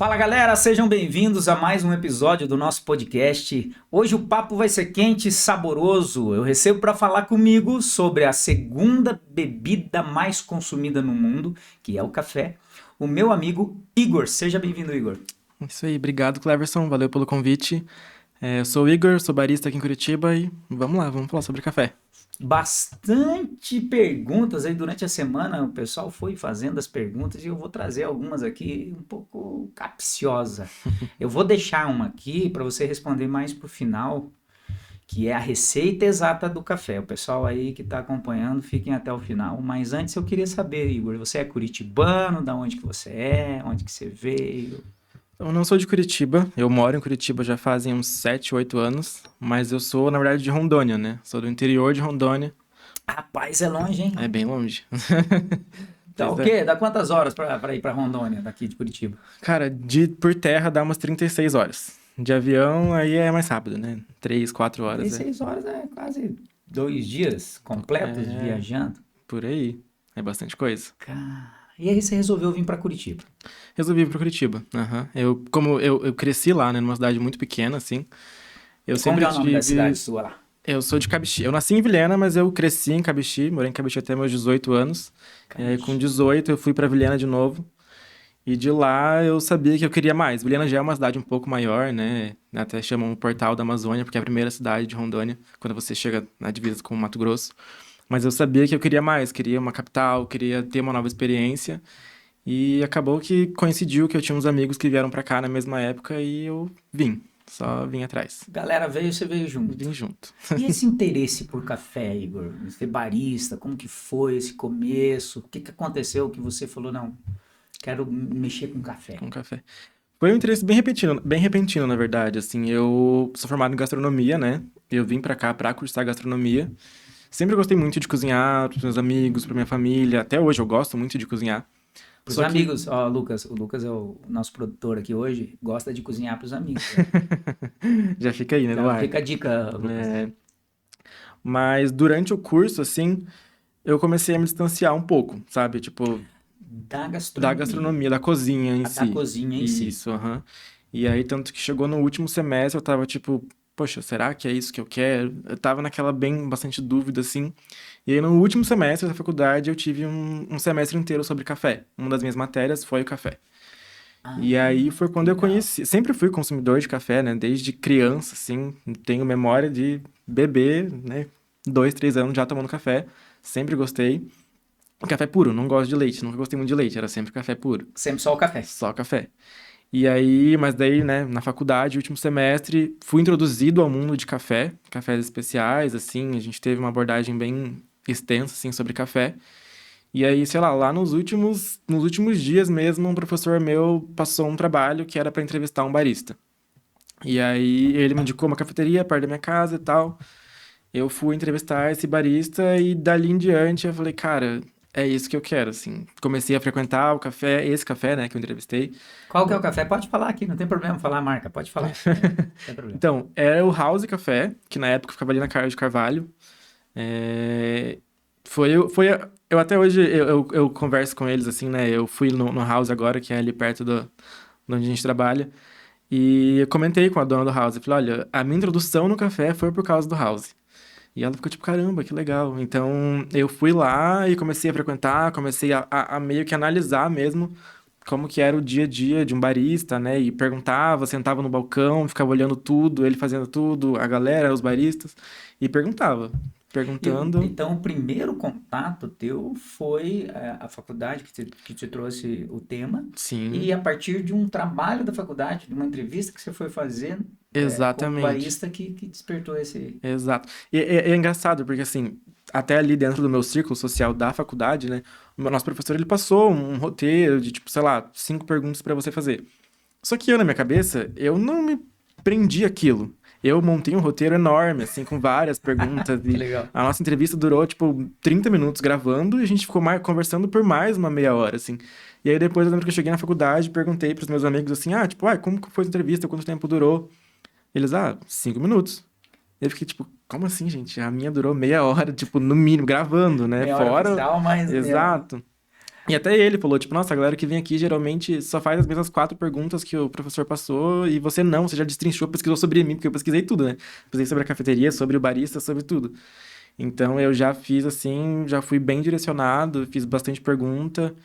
Fala galera, sejam bem-vindos a mais um episódio do nosso podcast. Hoje o papo vai ser quente e saboroso. Eu recebo para falar comigo sobre a segunda bebida mais consumida no mundo, que é o café, o meu amigo Igor. Seja bem-vindo, Igor. Isso aí, obrigado, Cleverson, valeu pelo convite. Eu sou o Igor, sou barista aqui em Curitiba e vamos lá, vamos falar sobre café. Bastante perguntas aí durante a semana, o pessoal foi fazendo as perguntas e eu vou trazer algumas aqui um pouco capciosa. Eu vou deixar uma aqui para você responder mais pro final, que é a receita exata do café. O pessoal aí que está acompanhando, fiquem até o final. Mas antes eu queria saber, Igor, você é curitibano? Da onde que você é? Onde que você veio? Eu não sou de Curitiba, eu moro em Curitiba já fazem uns 7, 8 anos, mas eu sou, na verdade, de Rondônia, né? Sou do interior de Rondônia, Rapaz, é longe, hein? é bem longe. Dá Pois o é. quê? Dá quantas horas para ir para Rondônia, daqui de Curitiba? Cara, por terra dá umas 36 horas. De avião aí é mais rápido, né? 3, 4 horas, 36 horas é quase 2 dias completos de é viajando. por aí. É bastante coisa. Cara, e aí você resolveu vir para Curitiba? Resolvi ir pra Curitiba. Aham. Como eu cresci lá, né, numa cidade muito pequena, assim. Eu Como que sempre é o nome da cidade tive. sua lá? Eu sou de Cabixi. Eu nasci em Vilhena, mas eu cresci em Cabixi, morei em Cabixi até meus 18 anos. E aí, com Camixi. 18, eu fui pra Vilhena de novo. E de lá eu sabia que eu queria mais. Vilhena já é uma cidade um pouco maior, né? Até chamam o Portal da Amazônia, porque é a primeira cidade de Rondônia, quando você chega na divisa com o Mato Grosso. Mas eu sabia que eu queria mais, queria uma capital, queria ter uma nova experiência. E acabou que coincidiu que eu tinha uns amigos que vieram pra cá na mesma época e eu vim. Só vim atrás. Galera veio, você veio junto. Vim junto. E esse interesse por café, Igor? Ser barista, como que foi esse começo? O que que aconteceu que você falou, não, quero mexer com café? Com café. Foi um interesse bem repentino, na verdade, assim, eu sou formado em gastronomia, né? Eu vim pra cá pra cursar gastronomia. Sempre gostei muito de cozinhar pros meus amigos, pra minha família. Até hoje eu gosto muito de cozinhar. Pros Só que amigos, ó, o Lucas é o nosso produtor aqui hoje, gosta de cozinhar pros amigos. Né? já fica aí, né, no Já ar. fica a dica, Lucas. É, mas durante o curso, assim, eu comecei a me distanciar um pouco, sabe? Tipo, Da da gastronomia, gastronomia, da cozinha em a da si. cozinha em si. Isso, aham. E aí, tanto que chegou no último semestre, eu tava tipo, poxa, será que é isso que eu quero? Eu tava naquela bastante dúvida, assim. E aí, no último semestre da faculdade, eu tive um semestre inteiro sobre café. Uma das minhas matérias foi o café. E Ah, aí foi que quando eu legal. conheci. Sempre fui consumidor de café, né? Desde criança, assim. Tenho memória de beber, né? 2, 3 anos já tomando café. Sempre gostei. Café puro, não gosto de leite. Nunca gostei muito de leite. Era sempre café puro. Sempre só o café. Só café. E aí, mas daí, né, na faculdade, último semestre, fui introduzido ao mundo de café, cafés especiais, assim, a gente teve uma abordagem bem extensa, assim, sobre café. E aí, sei lá, lá nos últimos dias mesmo, um professor meu passou um trabalho que era para entrevistar um barista. E aí, ele me indicou uma cafeteria perto da minha casa e tal. Eu fui entrevistar esse barista e dali em diante eu falei, cara, é isso que eu quero, assim. Comecei a frequentar o café, esse café, né, que eu entrevistei. Qual que é o café? Pode falar aqui, não tem problema falar a marca, pode falar. Não tem problema. Então, era o House Café, que na época ficava ali na Carlos de Carvalho. É, eu até hoje, eu converso com eles, assim, né? Eu fui no House agora, que é ali perto de onde a gente trabalha. E eu comentei com a dona do House. Eu falei, olha, a minha introdução no café foi por causa do House. E ela ficou tipo, caramba, que legal. Então, eu fui lá e comecei a frequentar, comecei a meio que analisar mesmo como que era o dia a dia de um barista, né? E perguntava, sentava no balcão, ficava olhando tudo, ele fazendo tudo, a galera, os baristas, e perguntava. Perguntando, Então, o primeiro contato teu foi a faculdade que te trouxe o tema, e sim, a partir de um trabalho da faculdade, de uma entrevista que você foi fazer como exatamente. barista que despertou esse. Exato. E é engraçado, porque assim, até ali dentro do meu círculo social da faculdade, né? O nosso professor, ele passou um roteiro de, tipo, sei lá, 5 perguntas pra você fazer. Só que eu, na minha cabeça, eu não me prendi aquilo. Eu montei um roteiro enorme, assim, com várias perguntas. Que E legal. a nossa entrevista durou, tipo, 30 minutos gravando e a gente ficou conversando por mais uma meia hora, assim. E aí depois eu lembro que eu cheguei na faculdade, perguntei pros meus amigos assim, tipo, como que foi a entrevista? Quanto tempo durou? Eles, 5 minutos. Eu fiquei tipo, como assim, gente? A minha durou meia hora, tipo, no mínimo, gravando, né? Meia hora Fora. oficial, mais meia hora. Exato. E até ele falou, tipo, nossa, a galera que vem aqui geralmente só faz as mesmas 4 perguntas que o professor passou e você não, você já destrinchou, pesquisou sobre mim, porque eu pesquisei tudo, né? Pesquisei sobre a cafeteria, sobre o barista, sobre tudo. Então eu já fiz assim, já fui bem direcionado, fiz bastante pergunta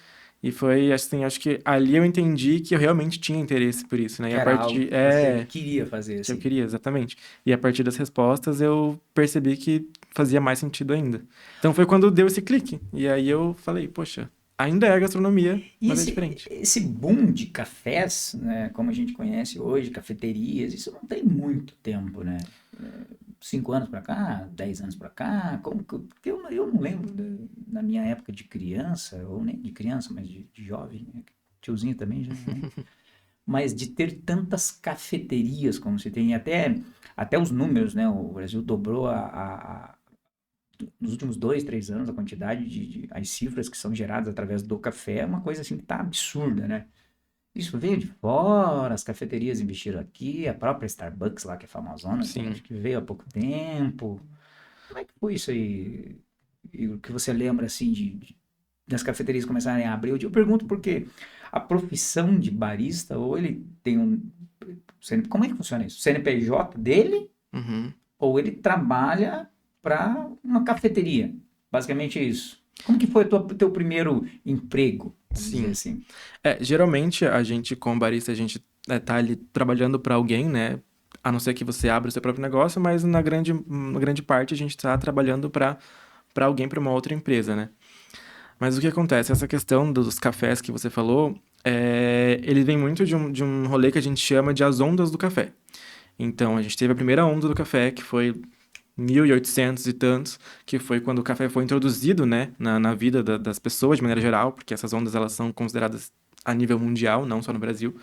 e foi assim, acho que ali eu entendi que eu realmente tinha interesse por isso, né? E Que a era algo partir, que você queria fazer, que eu assim. queria, exatamente. E a partir das respostas eu percebi que fazia mais sentido ainda. Então foi quando deu esse clique. E aí eu falei, poxa, ainda é gastronomia, E mas é esse, diferente. esse boom de cafés, né, como a gente conhece hoje, cafeterias, isso não tem muito tempo, né? 5 anos para cá, 10 anos para cá, porque eu não lembro na minha época de criança, ou nem de criança, mas de jovem, né? Tiozinho também já, né? Mas de ter tantas cafeterias como se tem, até os números, né? O Brasil dobrou nos últimos 2, 3 anos a quantidade as cifras que são geradas através do café é uma coisa assim que tá absurda, né? Isso veio de fora, as cafeterias investiram aqui, a própria Starbucks lá, que é famosona, acho Sim. que veio há pouco tempo. Como é que foi isso aí? E o que você lembra, assim, das cafeterias começarem a abrir? Eu pergunto porque a profissão de barista, ou ele tem como é que funciona isso? CNPJ dele, Uhum. ou ele trabalha para uma cafeteria? Basicamente é isso. Como que foi o teu primeiro emprego, vamos dizer Sim. assim? Geralmente a gente, como barista, a gente tá ali trabalhando para alguém, né? A não ser que você abra o seu próprio negócio, mas na grande parte a gente está trabalhando para alguém, para uma outra empresa, né? Mas o que acontece? Essa questão dos cafés que você falou, ele vem muito de um rolê que a gente chama de as ondas do café. Então, a gente teve a primeira onda do café, que foi 1800 e tantos, que foi quando o café foi introduzido, né, na vida das pessoas de maneira geral, porque essas ondas elas são consideradas a nível mundial, não só no Brasil.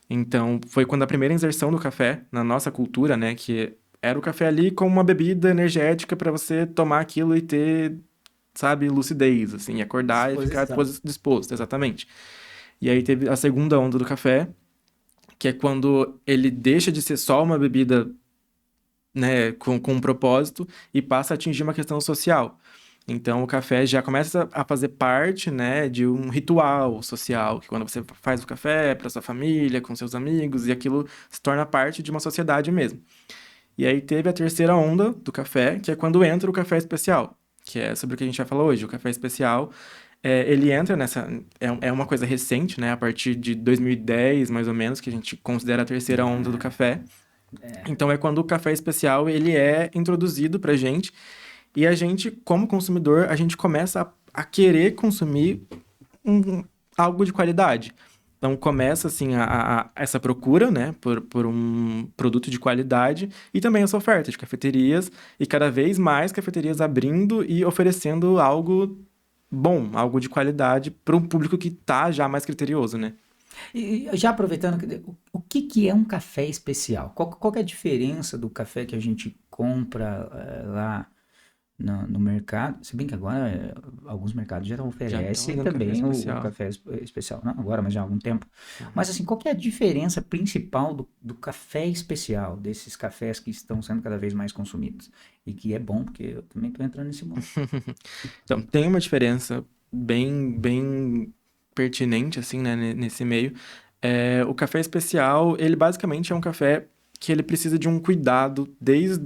Então, foi quando a primeira inserção do café na nossa cultura, né, que era o café ali como uma bebida energética para você tomar aquilo e ter, sabe, lucidez, assim, acordar e ficar Disposição. disposto, exatamente. E aí teve a segunda onda do café, que é quando ele deixa de ser só uma bebida, né, com um propósito e passa a atingir uma questão social. Então, o café já começa a fazer parte, né, de um ritual social, que quando você faz o café para sua família, com seus amigos, e aquilo se torna parte de uma sociedade mesmo. E aí teve a terceira onda do café, que é quando entra o café especial, que é sobre o que a gente vai falar hoje. O café especial, ele entra nessa... É uma coisa recente, né, a partir de 2010, mais ou menos, que a gente considera a terceira onda do café. Então, é quando o café especial, ele é introduzido pra gente, e a gente, como consumidor, a gente começa a querer consumir algo de qualidade. Então começa assim essa procura, né, por um produto de qualidade e também essa oferta de cafeterias e cada vez mais cafeterias abrindo e oferecendo algo bom, algo de qualidade para um público que tá já mais criterioso, né? E já aproveitando, o que que é um café especial? Qual que é a diferença do café que a gente compra lá no mercado? Se bem que agora alguns mercados já Já estão oferecem vendendo café também o especial. café especial. Não agora, mas já há algum tempo. Uhum. Mas assim, qual que é a diferença principal do café especial, desses cafés que estão sendo cada vez mais consumidos? E que é bom, porque eu também estou entrando nesse mundo. Então, tem uma diferença bem pertinente, assim, né, nesse meio. O café especial, ele basicamente é um café que ele precisa de um cuidado desde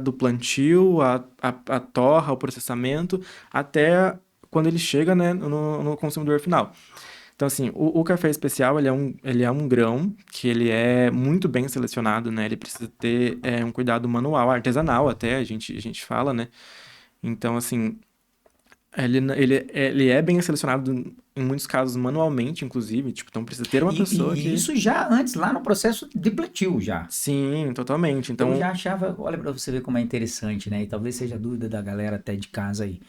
do plantio, a torra, o processamento, até quando ele chega, né, no consumidor final. Então, assim, o café especial, ele é um grão que ele é muito bem selecionado, né? Ele precisa ter um cuidado manual, artesanal até, a gente fala, né? Então, assim, ele é bem selecionado em muitos casos manualmente, inclusive, tipo, então precisa ter uma pessoa E que... isso já antes, lá no processo de plantio já. Sim, totalmente. Eu Então, já achava, olha para você ver como é interessante, né? E talvez seja dúvida da galera até de casa aí.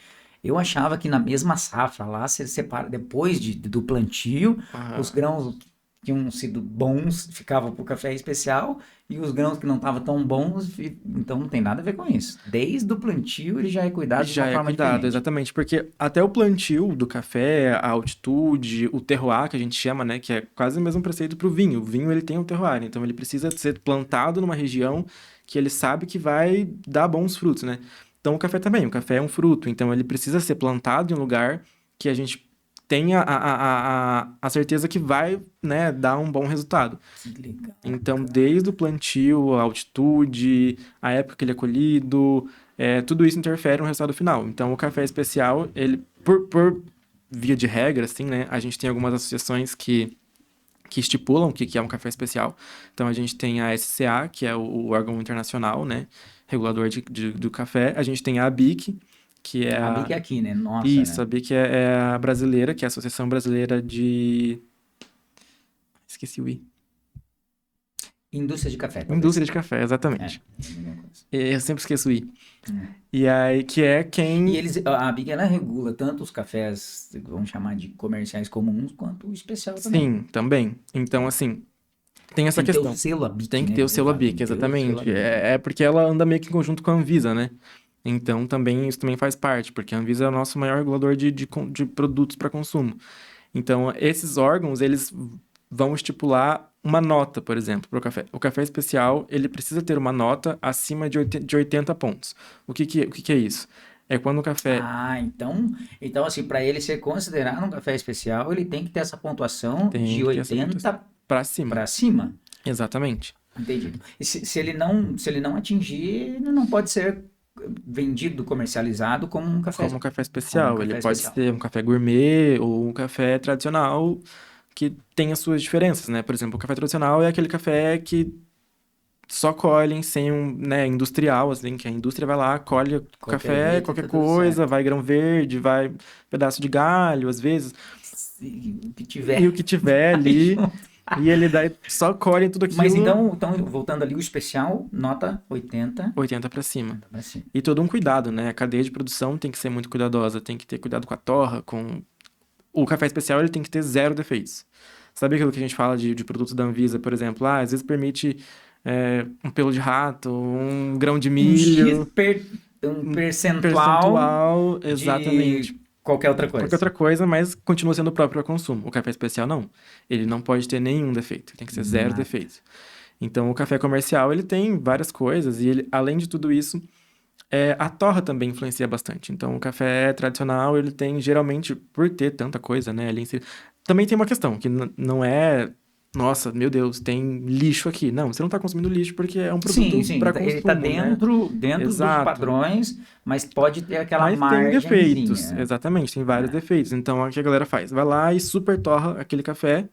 Eu achava que na mesma safra lá, você separa, depois do plantio, os ah, grãos que tinham sido bons ficavam para o café especial e os grãos que não estavam tão bons, então não tem nada a ver com isso. Desde o plantio ele já é cuidado de já uma é forma cuidado, diferente. exatamente, porque até o plantio do café, a altitude, o terroir que a gente chama, né, que é quase o mesmo preceito para o vinho. O vinho ele tem um terroir, então ele precisa ser plantado numa região que ele sabe que vai dar bons frutos, né? Então o café também, o café é um fruto, então ele precisa ser plantado em um lugar que a gente tem a certeza que vai, né, dar um bom resultado. Que legal. Então, desde o plantio, a altitude, a época que ele é colhido, tudo isso interfere no resultado final. Então, o café especial, ele, por via de regra, assim, né, a gente tem algumas associações que estipulam o que é um café especial. Então, a gente tem a SCA, que é o órgão internacional, né, regulador do café. A gente tem a ABIC, que é A BIC é aqui, né? Nossa, Isso, né? a ABIC é a brasileira, que é a Associação Brasileira de... Esqueci o I. Indústria de café, talvez. Indústria de café, É, exatamente. mesma coisa. Eu sempre esqueço o I. Hum. E aí, que é E quem... a BIC, ela regula tanto os cafés, vamos chamar de comerciais comuns, quanto o especial também. Sim, também. Então, assim, tem essa Tem que ter o questão. selo ABIC, Tem que né? ter o Você selo fala, tem ABIC, que ter o selo exatamente. ABIC. É porque ela anda meio que em conjunto com a Anvisa, né? Então, também, isso também faz parte, porque a Anvisa é o nosso maior regulador de produtos para consumo. Então, esses órgãos, eles vão estipular uma nota, por exemplo, para o café. O café especial, ele precisa ter uma nota acima de 80 pontos. O que é isso? É quando o café Ah, então assim, para ele ser considerado um café especial, ele tem que ter essa pontuação tem de que ter essa pontuação 80 para cima. para cima. Exatamente. Entendi. E se ele não atingir, ele não pode ser vendido, comercializado como um café, Como um café como um especial. Ele café pode especial. ser um café gourmet ou um café tradicional que tem as suas diferenças, né? Por exemplo, o café tradicional é aquele café que só colhem sem né, industrial, assim, que a indústria vai lá, colhe o Qualquer café, jeito, qualquer tá tudo coisa, certo. vai grão verde, vai pedaço de galho, às vezes, O que e o tiver. que tiver Aí ali, junto. e ele daí só colhe tudo Mas aquilo então, voltando ali, o especial, nota 80, 80 para cima. 80 para cima. E todo um cuidado, né? A cadeia de produção tem que ser muito cuidadosa, tem que ter cuidado com a torra, com... O café especial, ele tem que ter zero defeitos. Sabe aquilo que a gente fala de produtos da Anvisa, por exemplo? Às vezes permite um pelo de rato, um grão de Um X milho, um um percentual percentual, de exatamente. qualquer outra Qualquer coisa. outra coisa, mas continua sendo próprio para consumo. O café especial, não. Ele não pode ter nenhum defeito, tem que ser zero Nada. defeitos. Então, o café comercial, ele tem várias coisas, e ele, além de tudo isso, a torra também influencia bastante. Então, o café tradicional, ele tem, geralmente, por ter tanta coisa, né, ali inserido. Também tem uma questão, que não é, nossa, meu Deus, tem lixo aqui. Não, você não está consumindo lixo porque é um Sim, produto sim, para ele está consumo, né? dentro dos Exato. padrões, mas pode ter aquela Mas tem defeitos, margenzinha. exatamente, tem vários Né? defeitos. Então, o que a galera faz? Vai lá e super torra aquele café,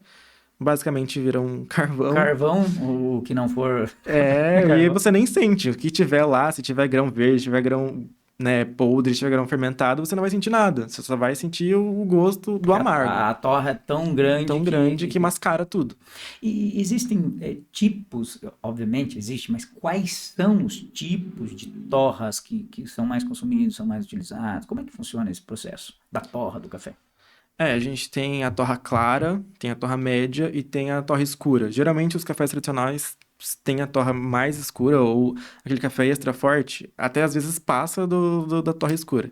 basicamente vira um carvão. Carvão, o que não for E aí carvão. você nem sente. O que tiver lá, se tiver grão verde, se tiver grão, né, podre, se tiver grão fermentado, você não vai sentir nada. Você só vai sentir o gosto do amargo. A torre é tão grande Tão grande que mascara tudo. E existem tipos, obviamente existe, mas quais são os tipos de torras que são mais consumidos, são mais utilizados? Como é que funciona esse processo da torra do café? A gente tem a torra clara, tem a torra média e tem a torra escura. Geralmente os cafés tradicionais têm a torra mais escura ou aquele café extra forte, até às vezes passa da torra escura.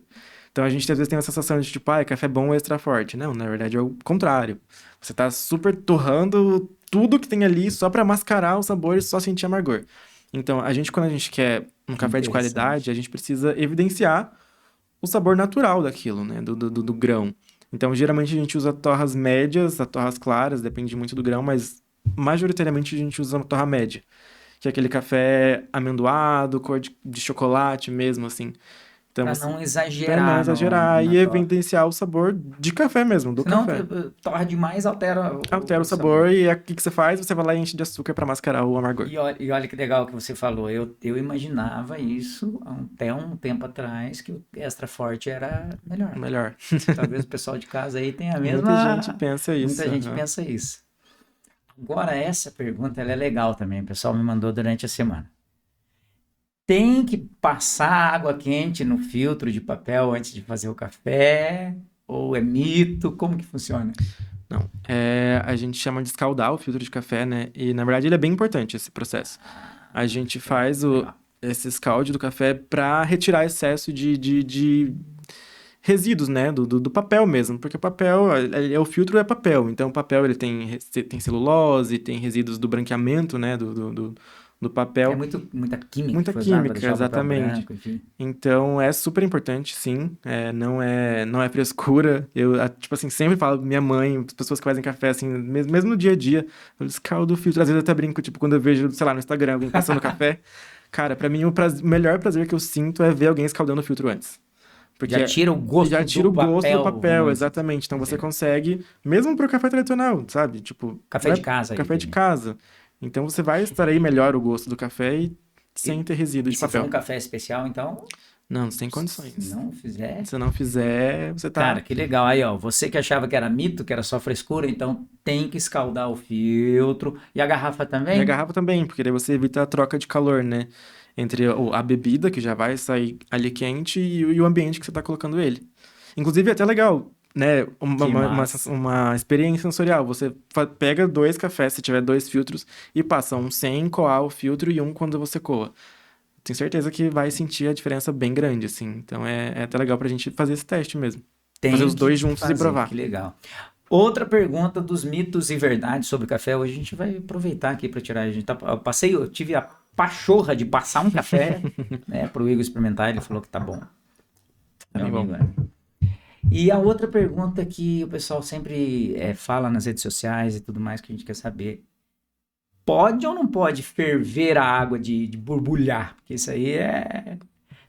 Então a gente às vezes tem a sensação de tipo, café bom extra forte. Não, na verdade é o contrário. Você tá super torrando tudo que tem ali só para mascarar o sabor e só sentir amargor. Então, quando a gente quer um Que café de qualidade, interessante. a gente precisa evidenciar o sabor natural daquilo, né? Do grão. Então, geralmente a gente usa torras médias, torras claras, depende muito do grão, mas majoritariamente a gente usa uma torra média, que é aquele café amendoado, cor de chocolate mesmo, assim. Então, Para não para não exagerar exagerar na e torra. evidenciar o sabor de café mesmo, do Senão, café. torra demais altera Altera o o sabor. sabor e o que você faz? Você vai lá e enche de açúcar para mascarar o amargor. E olha que legal que você falou. Eu imaginava isso até um tempo atrás, que o extra forte era melhor. Melhor. Talvez o pessoal de casa aí tenha a Muita gente mesma. pensa isso. Muita gente Aham. pensa isso. Agora, essa pergunta ela é legal também. O pessoal me mandou durante a semana. Tem que passar água quente no filtro de papel antes de fazer o café? Ou é mito? Como que funciona? Não, a gente chama de escaldar o filtro de café, né? E na verdade ele é bem importante esse processo. A gente faz Legal. esse escalde do café para retirar excesso de resíduos, né? Do papel mesmo, porque o papel, o filtro é papel, então o papel ele tem celulose, tem resíduos do branqueamento, né? do É papel. muita química que Muita foi usada para química, deixar o papel exatamente. branco, enfim. Então é super importante, sim. Não é frescura. Eu, tipo assim, sempre falo pra minha mãe, as pessoas que fazem café, assim, mesmo no dia a dia, eu escaldo o filtro. Às vezes eu até brinco, tipo, quando eu vejo, sei lá, no Instagram, alguém passando café. Cara, pra mim melhor prazer que eu sinto é ver alguém escaldando o filtro antes. Já Porque tira o já gosto tira do o gosto do papel, papel, vamos dizer. exatamente. Então você Entendeu? consegue, mesmo pro café tradicional, sabe? Tipo, Café não é de casa aí, café de Dani. casa. Então você vai extrair melhor o gosto do café e sem E, ter resíduo e de se for um papel. café especial, então, Não, sem se condições. não fizer. Se não fizer, você Cara, tá. que legal. Aí, ó, você que achava que era mito, que era só frescura, então tem que escaldar o filtro. E a garrafa E a também? garrafa também, porque daí você evita a troca de calor, né? Entre a bebida, que já vai sair ali quente, e o ambiente que você tá colocando ele. Inclusive, é até legal, né? Uma, Que uma, uma, massa. uma experiência sensorial. Você pega 2 cafés, se tiver 2 filtros, e passa um sem coar o filtro e um quando você coa. Tenho certeza que vai sentir a diferença bem grande, assim. Então é até legal pra gente fazer esse teste mesmo. Fazer Tem os dois que juntos e fazer, que provar. legal. Outra pergunta dos mitos e verdades sobre café. Hoje a gente vai aproveitar aqui para tirar. Eu tive a pachorra de passar um café, né, para o Igor experimentar. Ele falou que tá bom, Tá meu bem bom. amigo, né? E a outra pergunta que o pessoal sempre fala nas redes sociais e tudo mais que a gente quer saber: pode ou não pode ferver a água de borbulhar? Porque isso aí é.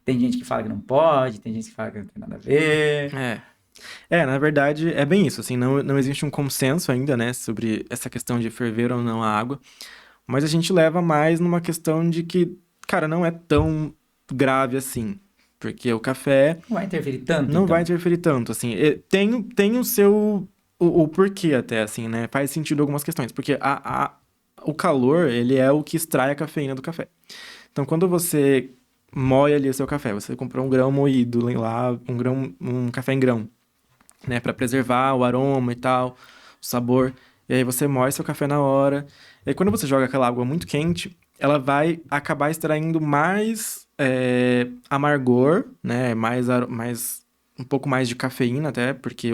Tem gente que fala que não pode, tem gente que fala que não tem nada a ver. É. Na verdade, é bem isso, assim, não existe um consenso ainda, né, sobre essa questão de ferver ou não a água, mas a gente leva mais numa questão de que, cara, não é tão grave assim, porque o café Não vai interferir tanto, não vai então. interferir tanto, assim, tem o seu, o porquê até, assim, né, faz sentido algumas questões, porque o calor, ele é o que extrai a cafeína do café. Então, quando você moe ali o seu café, você comprou um grão moído lá, um café em grão, né, para preservar o aroma e tal, o sabor. E aí você moe seu café na hora. E aí quando você joga aquela água muito quente, ela vai acabar extraindo mais amargor, né, mais um pouco mais de cafeína até, porque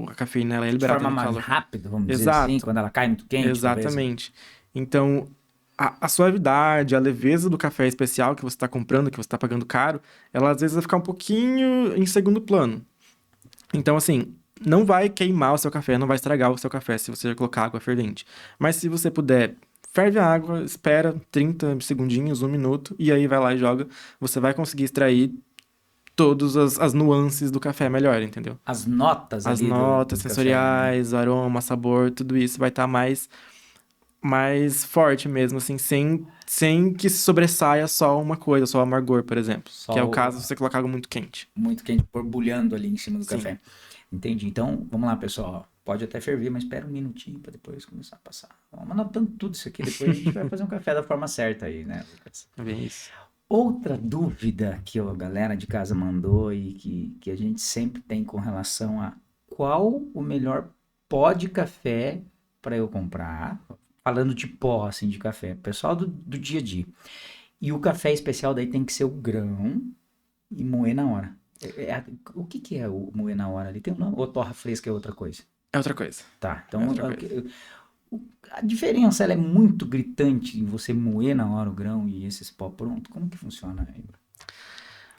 a cafeína ela é De liberada forma no mais calor. rápida, vamos dizer assim, Exato, quando ela cai muito quente, talvez. exatamente. Então, a suavidade, a leveza do café especial que você está comprando, que você está pagando caro, ela às vezes vai ficar um pouquinho em segundo plano. Então, assim, não vai queimar o seu café, não vai estragar o seu café se você colocar água fervente. Mas se você puder, ferve a água, espera 30 segundinhos, 1 minuto, e aí vai lá e joga. Você vai conseguir extrair todas as nuances do café melhor, entendeu? As notas As ali notas do café, né? sensoriais, aroma, sabor, tudo isso vai estar mais forte mesmo, assim, sem que se sobressaia só uma coisa, só o amargor, por exemplo. Que é o Só caso se você colocar água muito quente. muito quente borbulhando ali em cima do Sim. café. Entendi. Então, vamos lá, pessoal. Pode até ferver, mas espera um minutinho para depois começar a passar. Vamos anotando tudo isso aqui, depois a gente vai fazer um café da forma certa aí, né, Lucas? É bem isso. Outra dúvida que a galera de casa mandou e que a gente sempre tem com relação a qual o melhor pó de café para eu comprar, falando de pó, assim, de café, pessoal do dia a dia. E o café especial daí tem que ser o grão e moer na hora. O que que é o moer na hora ali? Tem um nome? Ou torra fresca é outra coisa? É outra coisa. Tá, É então outra coisa. a diferença ela é muito gritante em você moer na hora o grão e esses pó pronto. Como que funciona aí?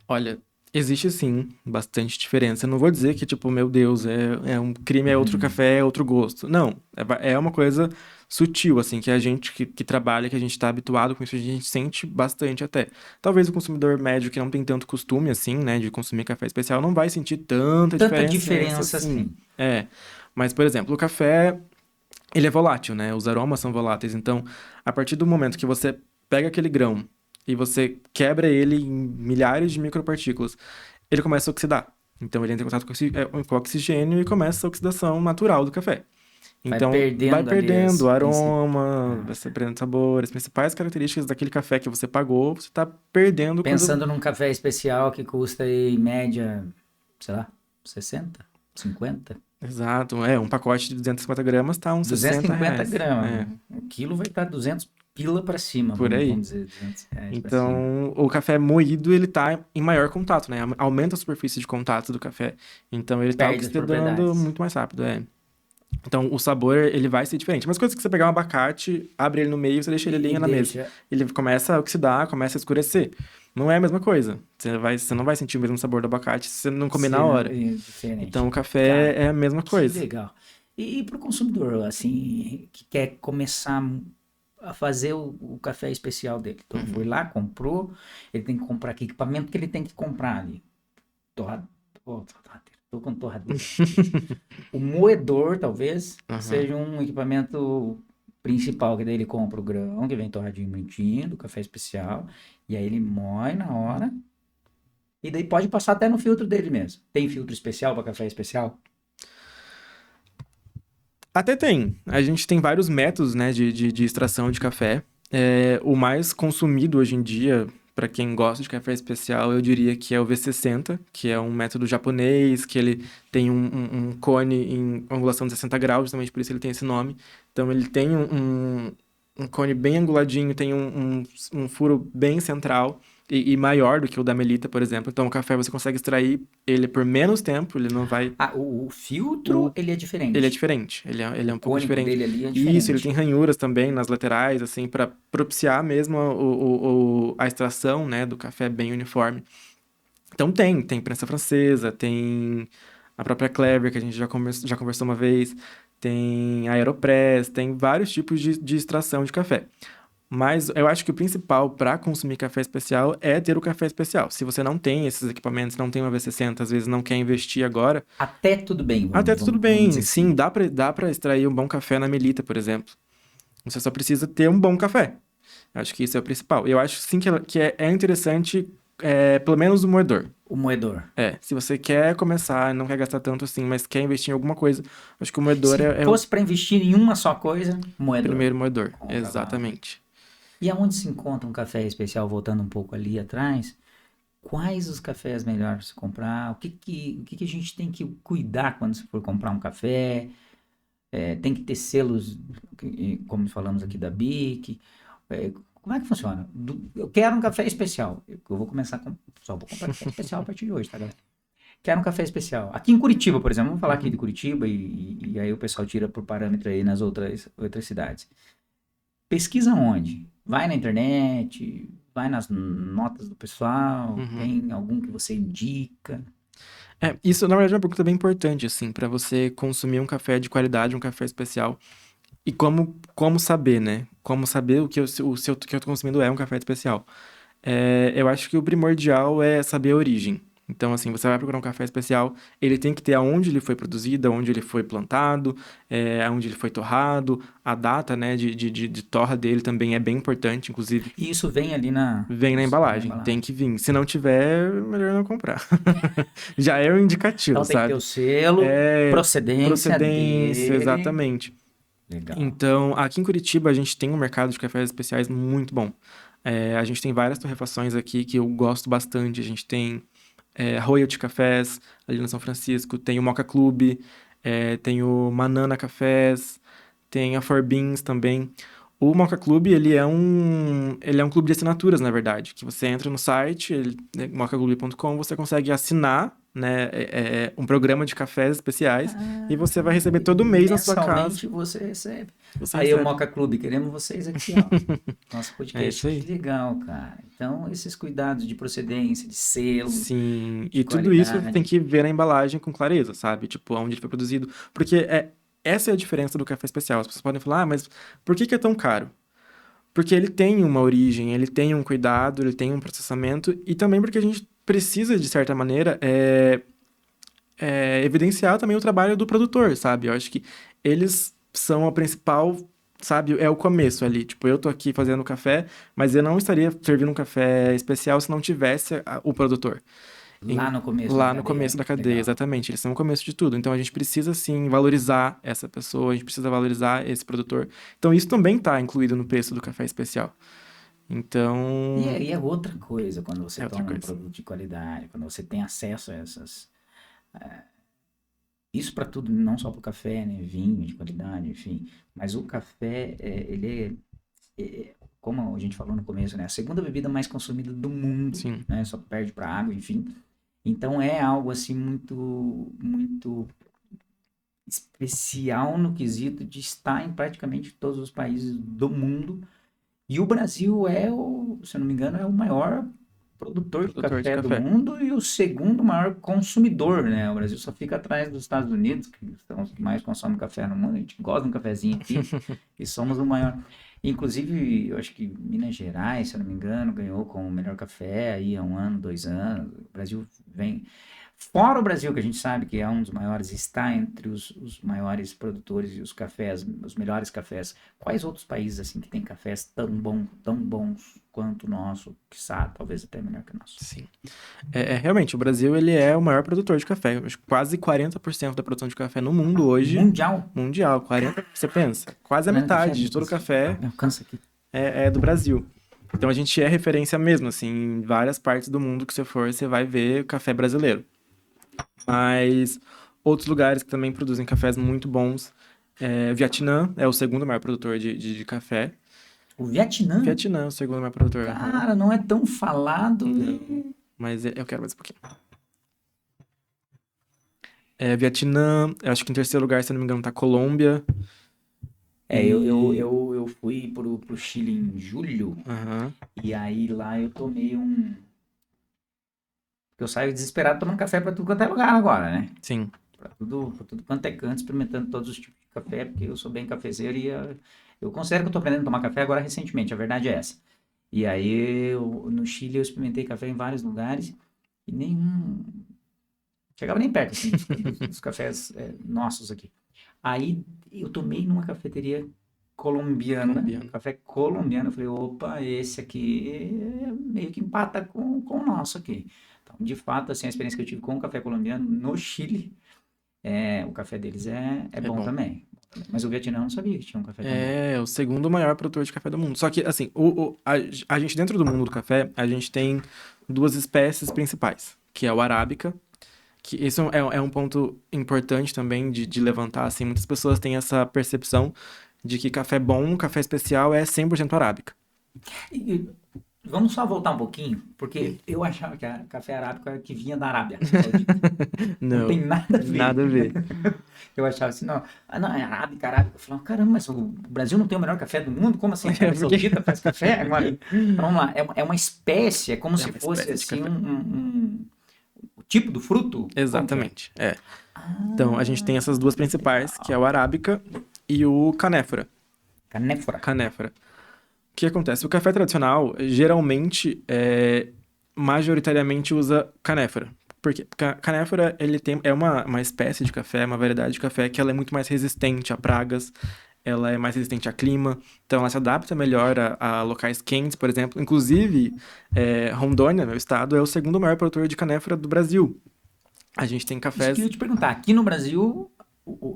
Olha, existe sim bastante diferença. Eu não vou dizer que, tipo, meu Deus, é um crime, é outro café, é outro gosto. Não, é uma coisa sutil, assim, que a gente que trabalha, que a gente tá habituado com isso, a gente sente bastante até. Talvez o consumidor médio que não tem tanto costume, assim, né, de consumir café especial, não vai sentir tanta Tanta diferença diferença assim. assim. É, mas, por exemplo, o café, ele é volátil, né? Os aromas são voláteis. Então, a partir do momento que você pega aquele grão e você quebra ele em milhares de micropartículas, ele começa a oxidar. Então, ele entra em contato com o oxigênio e começa a oxidação natural do café. Vai Então, vai perdendo ali perdendo o as aroma, vai se perdendo sabor, as principais características daquele café que você pagou, você está perdendo quando... Pensando num café especial que custa aí, em média, sei lá, 60, 50, Exato, um pacote de 250 gramas tá uns 250 R$ 60. gramas. O quilo vai estar 200 pila para cima, Por vamos aí. dizer, 200 reais para cima. Então, o café moído, ele tá em maior contato, né? Aumenta a superfície de contato do café. Então, ele tá Perde as oxidando propriedades. muito mais rápido, Então, o sabor, ele vai ser diferente. Mas coisa que você pegar um abacate, abre ele no meio, você deixa ele E linha na mesa. deixa. Ele começa a oxidar, começa a escurecer. Não é a mesma coisa. Você não vai sentir o mesmo sabor do abacate se você não comer na Ser hora. Então, diferente. o café Cara, é a mesma que coisa. legal. E para o consumidor, assim, que quer começar a fazer o café especial dele. Então, foi lá, comprou, ele tem que comprar que equipamento que ele tem que comprar ali. Torra... oh, torradeira. Tô com torradeira aqui. O moedor, talvez, Aham. seja um equipamento principal, que daí ele compra o grão, que vem torradinho bonitinho, do café especial, e aí ele moe na hora, e daí pode passar até no filtro dele mesmo. Tem filtro especial para café especial? Até tem. A gente tem vários métodos, né, de extração de café. O mais consumido hoje em dia, para quem gosta de café especial, eu diria que é o V60, que é um método japonês, que ele tem um cone em angulação de 60 graus, justamente por isso ele tem esse nome. Então ele tem um cone bem anguladinho, tem um furo bem central e maior do que o da Melita, por exemplo. Então o café você consegue extrair ele por menos tempo, ele não vai. Ah, o filtro, O ele é Ele é diferente. diferente, ele O é um pouco cônico diferente. dele ali é E isso, ele tem diferente. ranhuras também nas laterais, assim, para propiciar mesmo a extração, né, do café bem uniforme. Então tem prensa francesa, tem a própria Clever, que a gente já conversou uma vez, tem a Aeropress, tem vários tipos de extração de café. Mas eu acho que o principal para consumir café especial é ter o café especial. Se você não tem esses equipamentos, não tem uma V60, às vezes não quer investir agora, Até tudo bem, até tudo vamos bem. dizer Sim, assim. dá pra extrair um bom café na Melita, por exemplo. Você só precisa ter um bom café. Eu acho que isso é o principal. Eu acho sim que é interessante, pelo menos o moedor. O moedor. Se você quer começar, não quer gastar tanto assim, mas quer investir em alguma coisa, acho que o moedor Se é o fosse para investir em uma só coisa, moedor. primeiro moedor. Compra lá. Exatamente. E aonde se encontra um café especial, voltando um pouco ali atrás, quais os cafés melhores para se comprar? O que a gente tem que cuidar quando se for comprar um café? Tem que ter selos, como falamos aqui da BIC. Como é que funciona? Eu quero um café especial. Eu vou começar com. Só vou comprar café especial a partir de hoje, tá, galera? Quero um café especial. Aqui em Curitiba, por exemplo, vamos falar aqui de Uhum. Curitiba e aí o pessoal tira por parâmetro aí nas outras cidades. Pesquisa onde? Vai na internet, vai nas notas do pessoal, Uhum. tem algum que você indica? Isso, na verdade, é uma pergunta bem importante, assim, para você consumir um café de qualidade, um café especial. E como saber, né? Como saber o que eu tô consumindo é um café especial. Eu acho que o primordial é saber a origem. Então, assim, você vai procurar um café especial, ele tem que ter aonde ele foi produzido, aonde ele foi plantado, aonde ele foi torrado, a data, né, de torra dele também é bem importante, inclusive E isso vem ali na, vem na na embalagem, tem embalagem. que vir. Se não tiver, melhor não comprar. Já é um indicativo, Então tem que ter o sabe? selo, É procedência procedência, dele. exatamente. Legal. Então, aqui em Curitiba, a gente tem um mercado de cafés especiais muito bom. A gente tem várias torrefações aqui que eu gosto bastante. A gente tem Royalty Cafés, ali no São Francisco. Tem o Moca Club, tem o Manana Cafés, tem a For Beans também. O Moca Club, ele é um clube de assinaturas, na verdade, que você entra no site, mocaclub.com, você consegue assinar, né, um programa de cafés especiais e você vai receber todo mês na sua casa. Mensalmente você recebe. Você Aí o recebe. Moca Clube, queremos vocês aqui, ó. Nosso É podcast. isso Que aí. legal, cara. Então, esses cuidados de procedência, de selo, Sim, de e tudo isso tem qualidade. que ver na embalagem com clareza, sabe? Tipo, onde ele foi produzido. Porque essa é a diferença do café especial. As pessoas podem falar, ah, mas por que que é tão caro? Porque ele tem uma origem, ele tem um cuidado, ele tem um processamento, e também porque a gente precisa, de certa maneira, evidenciar também o trabalho do produtor, sabe? Eu acho que eles são a principal, sabe? É o começo ali. Tipo, eu tô aqui fazendo café, mas eu não estaria servindo um café especial se não tivesse o produtor. Lá no começo da Lá no começo cadeia. da cadeia, Legal. exatamente. Eles são o começo de tudo. Então a gente precisa sim valorizar essa pessoa, a gente precisa valorizar esse produtor. Então isso também está incluído no preço do café especial. Então, E é outra coisa quando você é outra toma um coisa. produto de qualidade, quando você tem acesso a essas. Isso para tudo, não só para o café, né? Vinho de qualidade, enfim. Mas o café, ele como a gente falou no começo, né? A segunda bebida mais consumida do mundo, Sim. né? Só perde para água, enfim. Então é algo assim muito, muito especial no quesito de estar em praticamente todos os países do mundo. E o Brasil é se eu não me engano, é o maior produtor de Produtor de café do café. mundo e o segundo maior consumidor, né? O Brasil só fica atrás dos Estados Unidos, que são os que mais consomem café no mundo. A gente gosta de um cafezinho aqui e somos o maior. Inclusive, eu acho que Minas Gerais, se eu não me engano, ganhou com o melhor café aí há um ano, 2 anos. O Brasil vem. Fora o Brasil, que a gente sabe que é um dos maiores, está entre os maiores produtores e os cafés, os melhores cafés. Quais outros países assim que têm cafés tão bons quanto o nosso, quiçá, talvez até melhor que o nosso? Sim. Realmente, o Brasil ele é o maior produtor de café. Acho que quase 40% da produção de café no mundo hoje, Mundial, mundial, 40, você pensa, quase a olhando café, metade de todo o café me alcança aqui. é do Brasil. Então a gente é referência mesmo, assim, em várias partes do mundo que você for, você vai ver café brasileiro. Mas outros lugares que também produzem cafés muito bons. Vietnã é o segundo maior produtor de café. O Vietnã, Vietnã é o segundo maior produtor. Aham. cara, não é tão falado. Não, mas eu quero mais um pouquinho. Vietnã, eu acho que em terceiro lugar, se eu não me engano, tá Colômbia. E. Eu fui pro Chile em julho, Aham. e aí lá eu tomei um. Porque eu saio desesperado tomando café pra tudo quanto é lugar agora, né? Sim. Pra tudo quanto é canto, experimentando todos os tipos de café, porque eu sou bem cafezeiro e eu considero que eu tô aprendendo a tomar café agora recentemente, a verdade é essa. E aí, no Chile, eu experimentei café em vários lugares e nenhum. Chegava nem perto, assim, dos cafés nossos aqui. Aí, eu tomei numa cafeteria colombiana, Colombiano. café colombiano. Eu falei, opa, esse aqui meio que empata com o nosso aqui. Então, de fato, assim, a experiência que eu tive com o café colombiano no Chile, o café deles é É bom bom. também. Mas o Vietnã eu não sabia que tinha um café tão bom. É o segundo maior produtor de café do mundo. Só que, assim, a gente, dentro do mundo do café, a gente tem duas espécies principais, que é o arábica, que isso é um ponto importante também de levantar, assim, muitas pessoas têm essa percepção de que café bom, café especial é 100% arábica. E vamos só voltar um pouquinho, porque eu achava que a café arábica era que vinha da Arábia Saudita. Não tem Não, nada a ver. nada a ver. Eu achava assim, não, não, é arábica, arábica. Eu falava, caramba, mas o Brasil não tem o melhor café do mundo? Como assim? A É Arábia porque Saudita faz café? Agora, então, vamos lá, é uma espécie, é como é se uma fosse espécie de assim café. o tipo do fruto? Como que é? Exatamente, é. Então, a gente tem essas Ah, duas principais, que é o legal. arábica e o canéfora. Canéfora. Canéfora. O que acontece? O café tradicional, geralmente, majoritariamente usa canéfora. Porque canéfora, ele é uma espécie de café, uma variedade de café que ela é muito mais resistente a pragas, ela é mais resistente a clima, então ela se adapta melhor a locais quentes, por exemplo. Inclusive, Rondônia, meu estado, é o segundo maior produtor de canéfora do Brasil. A gente tem Isso que eu cafés, ia te perguntar, aqui no Brasil,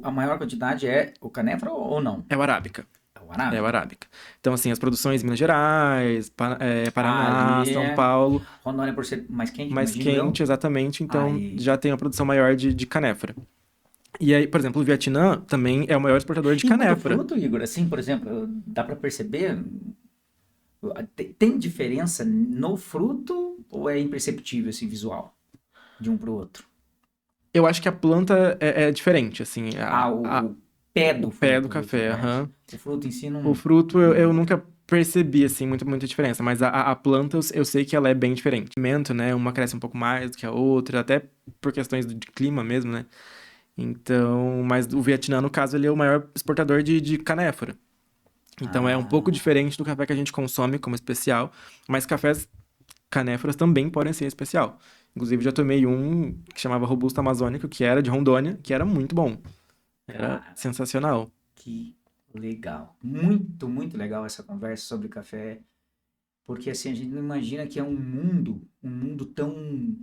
a maior quantidade é o canéfora ou não? é o arábica. É o É o arábica? arábica. Então, assim, as produções em Minas Gerais, Paraná, Ali São é Paulo, Rondônia por ser mais quente, mais imagino eu. quente, exatamente, então Aí. já tem uma produção maior de canéfora. E aí, por exemplo, o Vietnã também é o maior exportador de E quanto ao canéfora. fruto, Igor, assim, por exemplo, dá para perceber, tem diferença no fruto ou é imperceptível esse visual de um para o outro? Eu acho que a planta é diferente, assim, Ah, o pé o do pé do fruto, você café, mete. aham. O fruto em si O não. fruto eu não- nunca percebi, assim, muita diferença, mas a planta eu sei que ela é bem diferente. O pimento, né, uma cresce um pouco mais do que a outra, até por questões de clima mesmo, né? Então, mas o Vietnã, no caso, ele é o maior exportador de canéfora. Então é um pouco Ah, diferente do café que a gente consome como especial, mas cafés canéforas também podem ser especial. Inclusive, já tomei um que chamava Robusto Amazônico, que era de Rondônia, que era muito bom. Era cara, sensacional. que legal. Muito, muito legal essa conversa sobre café, porque assim, a gente não imagina que é um mundo tão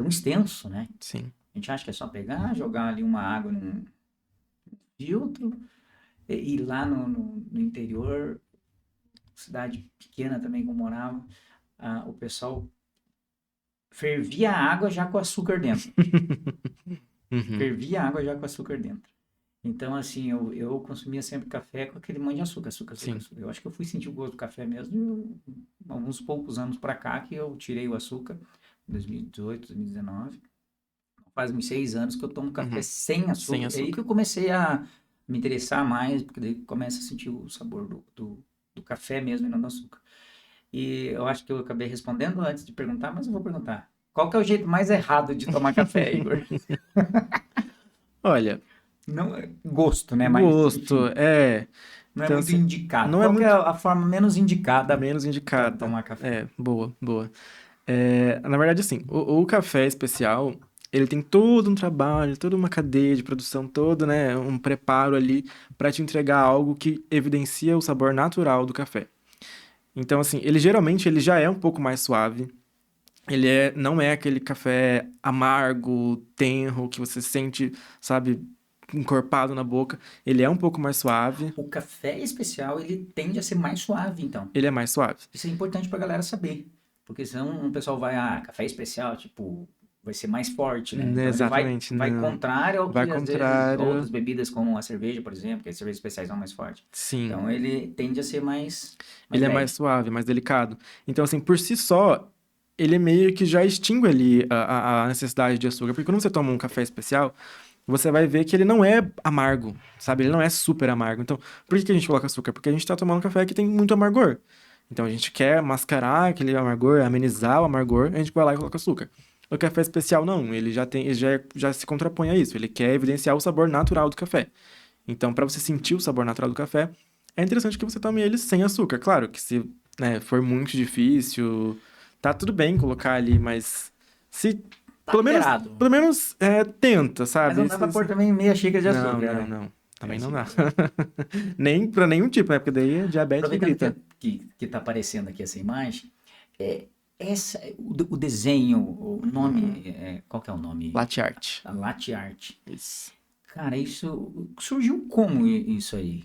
extenso, né? Sim. A gente acha que é só pegar, jogar ali uma água num filtro e lá no interior, cidade pequena também como eu morava, o pessoal fervia a água já com açúcar dentro. Uhum. Fervia a água já com açúcar dentro. Então, assim, eu consumia sempre café com aquele monte de açúcar, açúcar, açúcar, Sim. açúcar. Eu acho que eu fui sentir o gosto do café mesmo alguns poucos anos pra cá que eu tirei o açúcar, 2018, 2019. faz uns 6 anos que eu tomo café Uhum. sem Sem açúcar. É aí que açúcar. eu comecei a me interessar mais, porque daí começa a sentir o sabor do café mesmo e não do açúcar. E eu acho que eu acabei respondendo antes de perguntar, mas eu vou perguntar. Qual que é o jeito mais errado de tomar café, Igor? Olha, Não, gosto, né? Mas, gosto, enfim, é. não é Então, muito assim, indicado. não é Qual que é muito a forma menos indicada menos para indicada. tomar café? É, boa, boa. Na verdade, assim, o café especial, ele tem todo um trabalho, toda uma cadeia de produção, todo, né, um preparo ali para te entregar algo que evidencia o sabor natural do café. Então, assim, ele geralmente ele já é um pouco mais suave. Não é aquele café amargo, tenro, que você sente, sabe, encorpado na boca. Ele é um pouco mais suave, O café especial, ele tende a ser mais suave, então. ele é mais suave. Isso é importante pra galera saber. Porque senão o pessoal vai, café especial, tipo, vai ser mais forte, né? Então ele vai, Exatamente, vai não. contrário ao Vai que às vezes contrário. outras bebidas, como a cerveja, por exemplo, que as cervejas especiais são mais fortes. Sim, Então ele tende a ser mais ele é mais leve. suave, mais delicado. Então, assim, por si só, ele meio que já extingue ali a necessidade de açúcar. Porque quando você toma um café especial, você vai ver que ele não é amargo, sabe? Ele não é super amargo. Então, por que que a gente coloca açúcar? Porque a gente tá tomando um café que tem muito amargor. Então, a gente quer mascarar aquele amargor, amenizar o amargor, a gente vai lá e coloca açúcar. O café especial, não. Ele já tem, já se contrapõe a isso. Ele quer evidenciar o sabor natural do café. Então, para você sentir o sabor natural do café, é interessante que você tome ele sem açúcar. Claro que se, né, for muito difícil, tá tudo bem colocar ali, mas se Tá liberado. pelo menos tenta, Mas não sabe? dá pra pôr também meia xícara de Não, açúcar, não, né? não. É Também não assim dá. mesmo. Nem para nenhum tipo, né? Porque daí é diabetes que Aproveitando grita. que tá aparecendo aqui essa imagem, o desenho, o nome, qual que é o nome? Latte art. A latte art. Isso. Cara, isso surgiu como isso aí?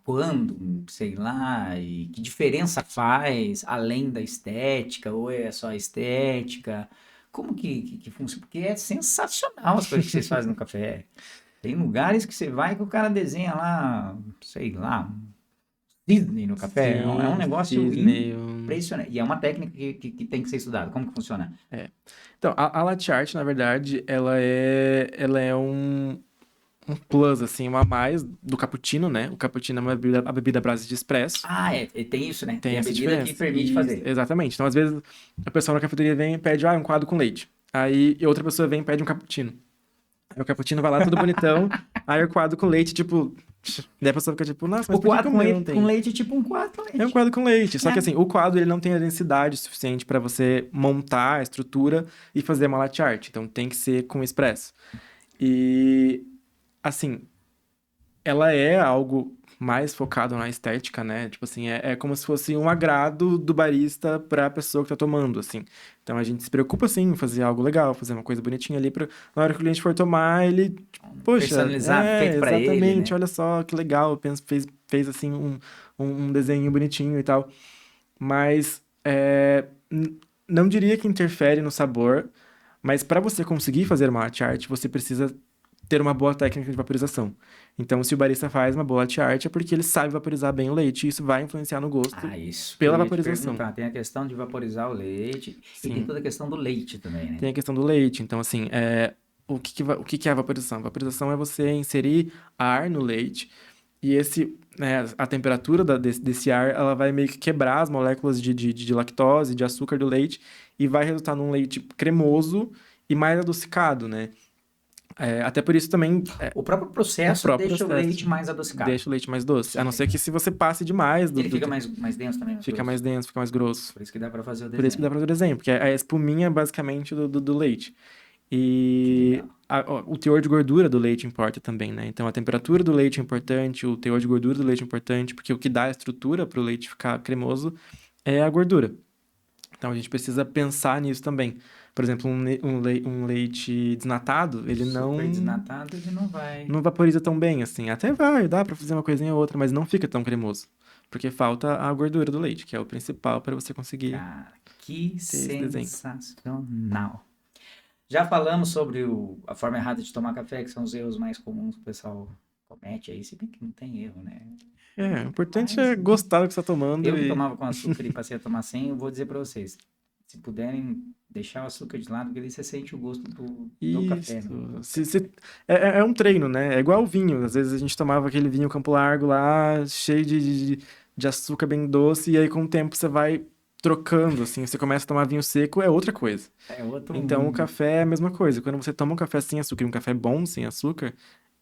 Quando, sei lá, e que diferença faz além da estética, ou é só estética? Como que funciona? Porque é sensacional as coisas que vocês fazem no café. Tem lugares que você vai que o cara desenha lá, sei lá, um Disney no café. É um Sim, negócio cisne. impressionante. E é uma técnica que tem que ser estudada. Como que funciona? É. Então, a latte art, na verdade, ela é um plus, assim, uma a mais do cappuccino, né? O cappuccino é uma bebida, a bebida à base de expresso. E tem isso, né? Tem Tem a essa bebida que diferença. permite Isso, fazer. exatamente. Então, às vezes, a pessoa na cafeteria vem e pede, um coado com leite. Aí, e outra pessoa vem e pede um cappuccino. Aí o cappuccino vai lá todo bonitão, aí o coado com leite, tipo... Daí a pessoa fica tipo, nossa, mas O por que que coado o com meu não leite, com tem? leite é tipo um coado com É um leite. coado com leite. Só que É. assim, o coado ele não tem a densidade suficiente para você montar a estrutura e fazer uma latte art. Então tem que ser com expresso. E assim, ela é algo mais focado na estética, né? Tipo assim, é como se fosse um agrado do barista para a pessoa que tá tomando, assim. Então a gente se preocupa, assim, em fazer algo legal, fazer uma coisa bonitinha ali para na hora que o cliente for tomar, ele, tipo, poxa, Personalizado, feito pra ele, exatamente, né? olha só que legal, fez assim um desenho bonitinho e tal. Mas não diria que interfere no sabor, mas para você conseguir fazer uma latte art, você precisa ter uma boa técnica de vaporização. Então, se o barista faz uma boa latte art, é porque ele sabe vaporizar bem o leite, e isso vai influenciar no gosto Isso que eu pela ia te vaporização. perguntar. Tem a questão de vaporizar o leite e tem Sim, toda a questão do leite também, né? tem a questão do leite. Então, assim, o que que é a vaporização? Vaporização é você inserir ar no leite e a temperatura desse ar, ela vai meio que quebrar as moléculas de lactose, de açúcar do leite e vai resultar num leite cremoso e mais adocicado, né? Até por isso também O próprio o processo próprio deixa o processo leite mais adocicado. deixa o leite mais doce. A não ser que se você passe demais Ele fica mais denso também, mais fica mais grosso. denso, fica mais grosso. Por isso que dá pra fazer o Por isso que dá desenho. pra fazer o desenho, porque é a espuminha basicamente do leite. Que E legal. o teor de gordura do leite importa também, né? Então a temperatura do leite é importante, o teor de gordura do leite é importante, porque o que dá a estrutura para o leite ficar cremoso é a gordura. Então a gente precisa pensar nisso também. Por exemplo, um leite desnatado, ele Super desnatado, ele não vai. não vaporiza tão bem assim. Até vai, dá para fazer uma coisinha ou outra, mas não fica tão cremoso. Porque falta a gordura do leite, que é o principal para você conseguir Cara, que ter esse desenho. sensacional. Já falamos sobre a forma errada de tomar café, que são os erros mais comuns que o pessoal comete aí, se bem que não tem erro, né? O importante Mas é gostar do que você está tomando eu que e tomava com açúcar e passei a tomar sem, eu vou dizer para vocês, se puderem Deixar o açúcar de lado, porque aí você sente o gosto do café, Isso. né? É um treino, né? É igual o vinho. Às vezes a gente tomava aquele vinho Campo Largo lá, cheio de açúcar bem doce, e aí com o tempo você vai trocando, assim. Você começa a tomar vinho seco, é outra coisa. É outro Então o mundo. café é a mesma coisa. Quando você toma um café sem açúcar e um café bom sem açúcar,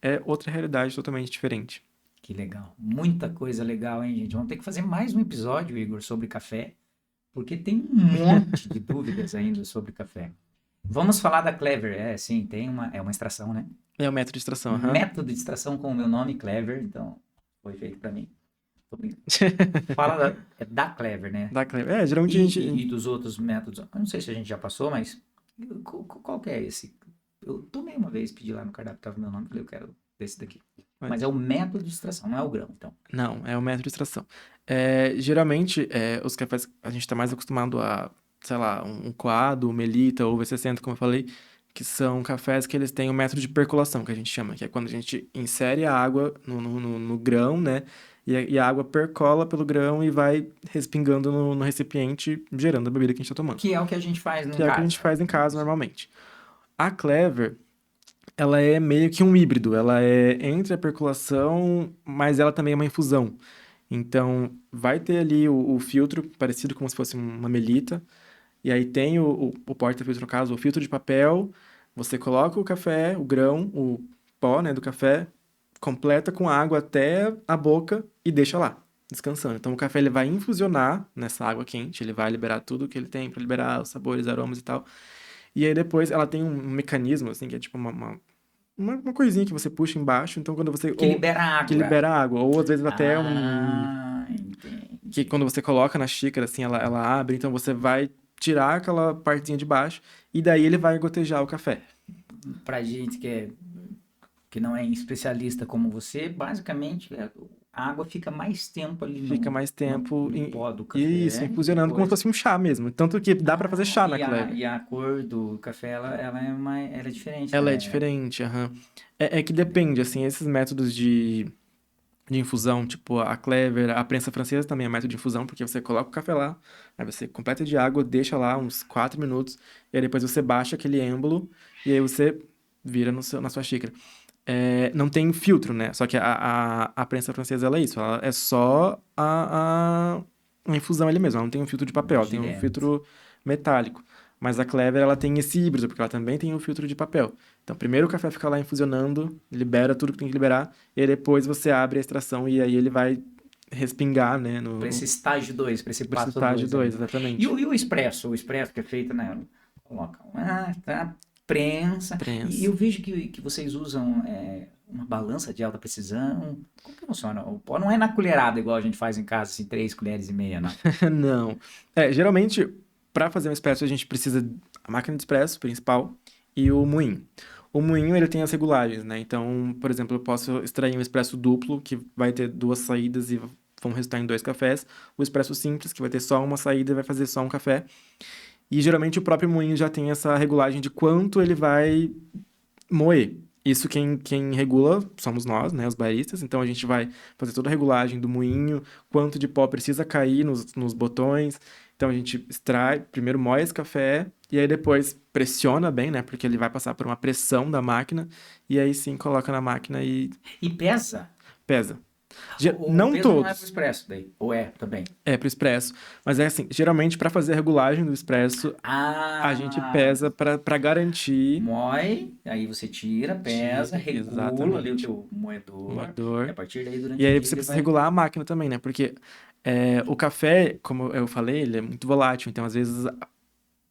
é outra realidade totalmente diferente. Que legal. Muita coisa legal, hein, gente? Vamos ter que fazer mais um episódio, Igor, sobre café, porque tem um monte de dúvidas ainda sobre café. Vamos falar da Clever. É, sim, é uma extração, né? É o método de extração, aham. Método de extração com o meu nome, Clever, então foi feito para mim. Tô brincando. Fala da Clever, né? Da Clever. É, geralmente a E gente. dos outros métodos. Eu não sei se a gente já passou, mas qual que é esse? Eu tomei uma vez, pedi lá no cardápio, tava meu nome, falei, eu quero desse daqui. Mas é o método de extração, não é o grão, então. Não, é o método de extração. Geralmente, os cafés, a gente está mais acostumado a, sei lá, um coado, um melita ou V60, como eu falei, que são cafés que eles têm o método de percolação, que a gente chama, que é quando a gente insere a água no grão, né? E a água percola pelo grão e vai respingando no recipiente, gerando a bebida que a gente está tomando. Que é o que a gente faz no Que é o que a gente caso. faz em casa normalmente. A Clever, ela é meio que um híbrido, ela é entre a percolação, mas ela também é uma infusão. Então, vai ter ali o filtro, parecido como se fosse uma melita, e aí tem o porta-filtro, no caso, o filtro de papel, você coloca o café, o grão, o pó, né, do café, completa com água até a boca e deixa lá, descansando. Então, o café ele vai infusionar nessa água quente, ele vai liberar tudo que ele tem para liberar os sabores, aromas e tal. E aí depois ela tem um mecanismo, assim, que é tipo uma coisinha que você puxa embaixo, então quando você... Que libera Que água. libera água, ou às vezes até Entendi. que quando você coloca na xícara, assim, ela abre, então você vai tirar aquela partezinha de baixo, e daí ele vai gotejar o café. Pra gente que não é especialista como você, basicamente a água fica mais tempo ali Fica mais tempo no pó do isso, café e infusionando como se depois. fosse um chá mesmo. Tanto que dá pra fazer chá na Clever. E a cor do café, ela é diferente, Ela é né? diferente, aham. É que depende, assim, esses métodos de infusão, tipo a Clever, a prensa francesa também é método de infusão, porque você coloca o café lá, aí você completa de água, deixa lá uns 4 minutos, e aí depois você baixa aquele êmbolo, e aí você vira na sua xícara. Não tem filtro, né? Só que a prensa francesa, ela é isso, ela é só a infusão ali mesmo, ela não tem um filtro de papel, ela tem um Direto. filtro metálico. Mas a Clever, ela tem esse híbrido, porque ela também tem um filtro de papel. Então, primeiro o café fica lá infusionando, libera tudo que tem que liberar, e aí depois você abre a extração e aí ele vai respingar, né, Para esse estágio 2, para esse pra esse passo estágio 2 aí. 2, exatamente. E o expresso? O expresso que é feito, né? Coloca tá, prensa. E Prensa. eu vejo que vocês usam uma balança de alta precisão. Como que funciona? O pó não é na colherada igual a gente faz em casa, assim, 3,5 colheres, não. Não. Geralmente, para fazer um expresso, a gente precisa a máquina de expresso principal e o moinho. O moinho, ele tem as regulagens, né? Então, por exemplo, eu posso extrair um expresso duplo, que vai ter duas saídas e vão resultar em 2 cafés. O expresso simples, que vai ter só uma saída e vai fazer só um café. E geralmente o próprio moinho já tem essa regulagem de quanto ele vai moer. Isso quem regula somos nós, né, os baristas. Então a gente vai fazer toda a regulagem do moinho, quanto de pó precisa cair nos botões. Então a gente extrai, primeiro moe esse café e aí depois pressiona bem, né, porque ele vai passar por uma pressão da máquina e aí sim coloca na máquina e E pesa? pesa. O Não peso não é pro todos, expresso daí? Ou é também? é pro expresso, mas é assim, geralmente para fazer a regulagem do expresso, a gente Ah, pesa para garantir. moe, aí você tira, pesa, Tira, regula ali o exatamente. teu moedor, e Moedor. a partir daí E durante o aí dia você ele precisa vai. regular a máquina também, né? Porque o café, como eu falei, ele é muito volátil. Então, às vezes,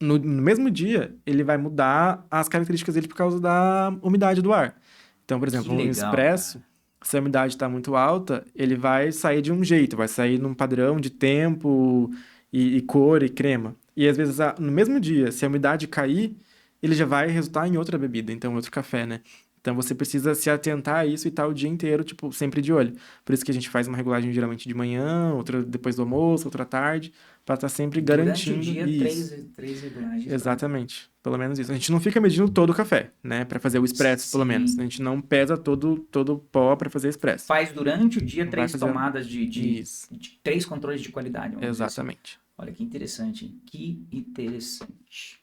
no mesmo dia, ele vai mudar as características dele por causa da umidade do ar. Então, por Que exemplo, um legal, expresso, cara. se a umidade está muito alta, ele vai sair de um jeito, vai sair num padrão de tempo e cor e crema. E às vezes, no mesmo dia, se a umidade cair, ele já vai resultar em outra bebida, então outro café, né? Então você precisa se atentar a isso e estar o dia inteiro, tipo, sempre de olho. Por isso que a gente faz uma regulagem geralmente de manhã, outra depois do almoço, outra à tarde, para estar sempre Durante o garantindo dia, isso. três regulagens para. Exatamente. Pelo menos isso. A gente não fica medindo todo o café, né? Para fazer o expresso, pelo menos. A Sim. gente não pesa todo o pó para fazer expresso. Faz durante o dia Não vai três fazer. tomadas Isso. de três controles de qualidade, vamos dizer assim. Exatamente. Olha que interessante, hein? Que interessante.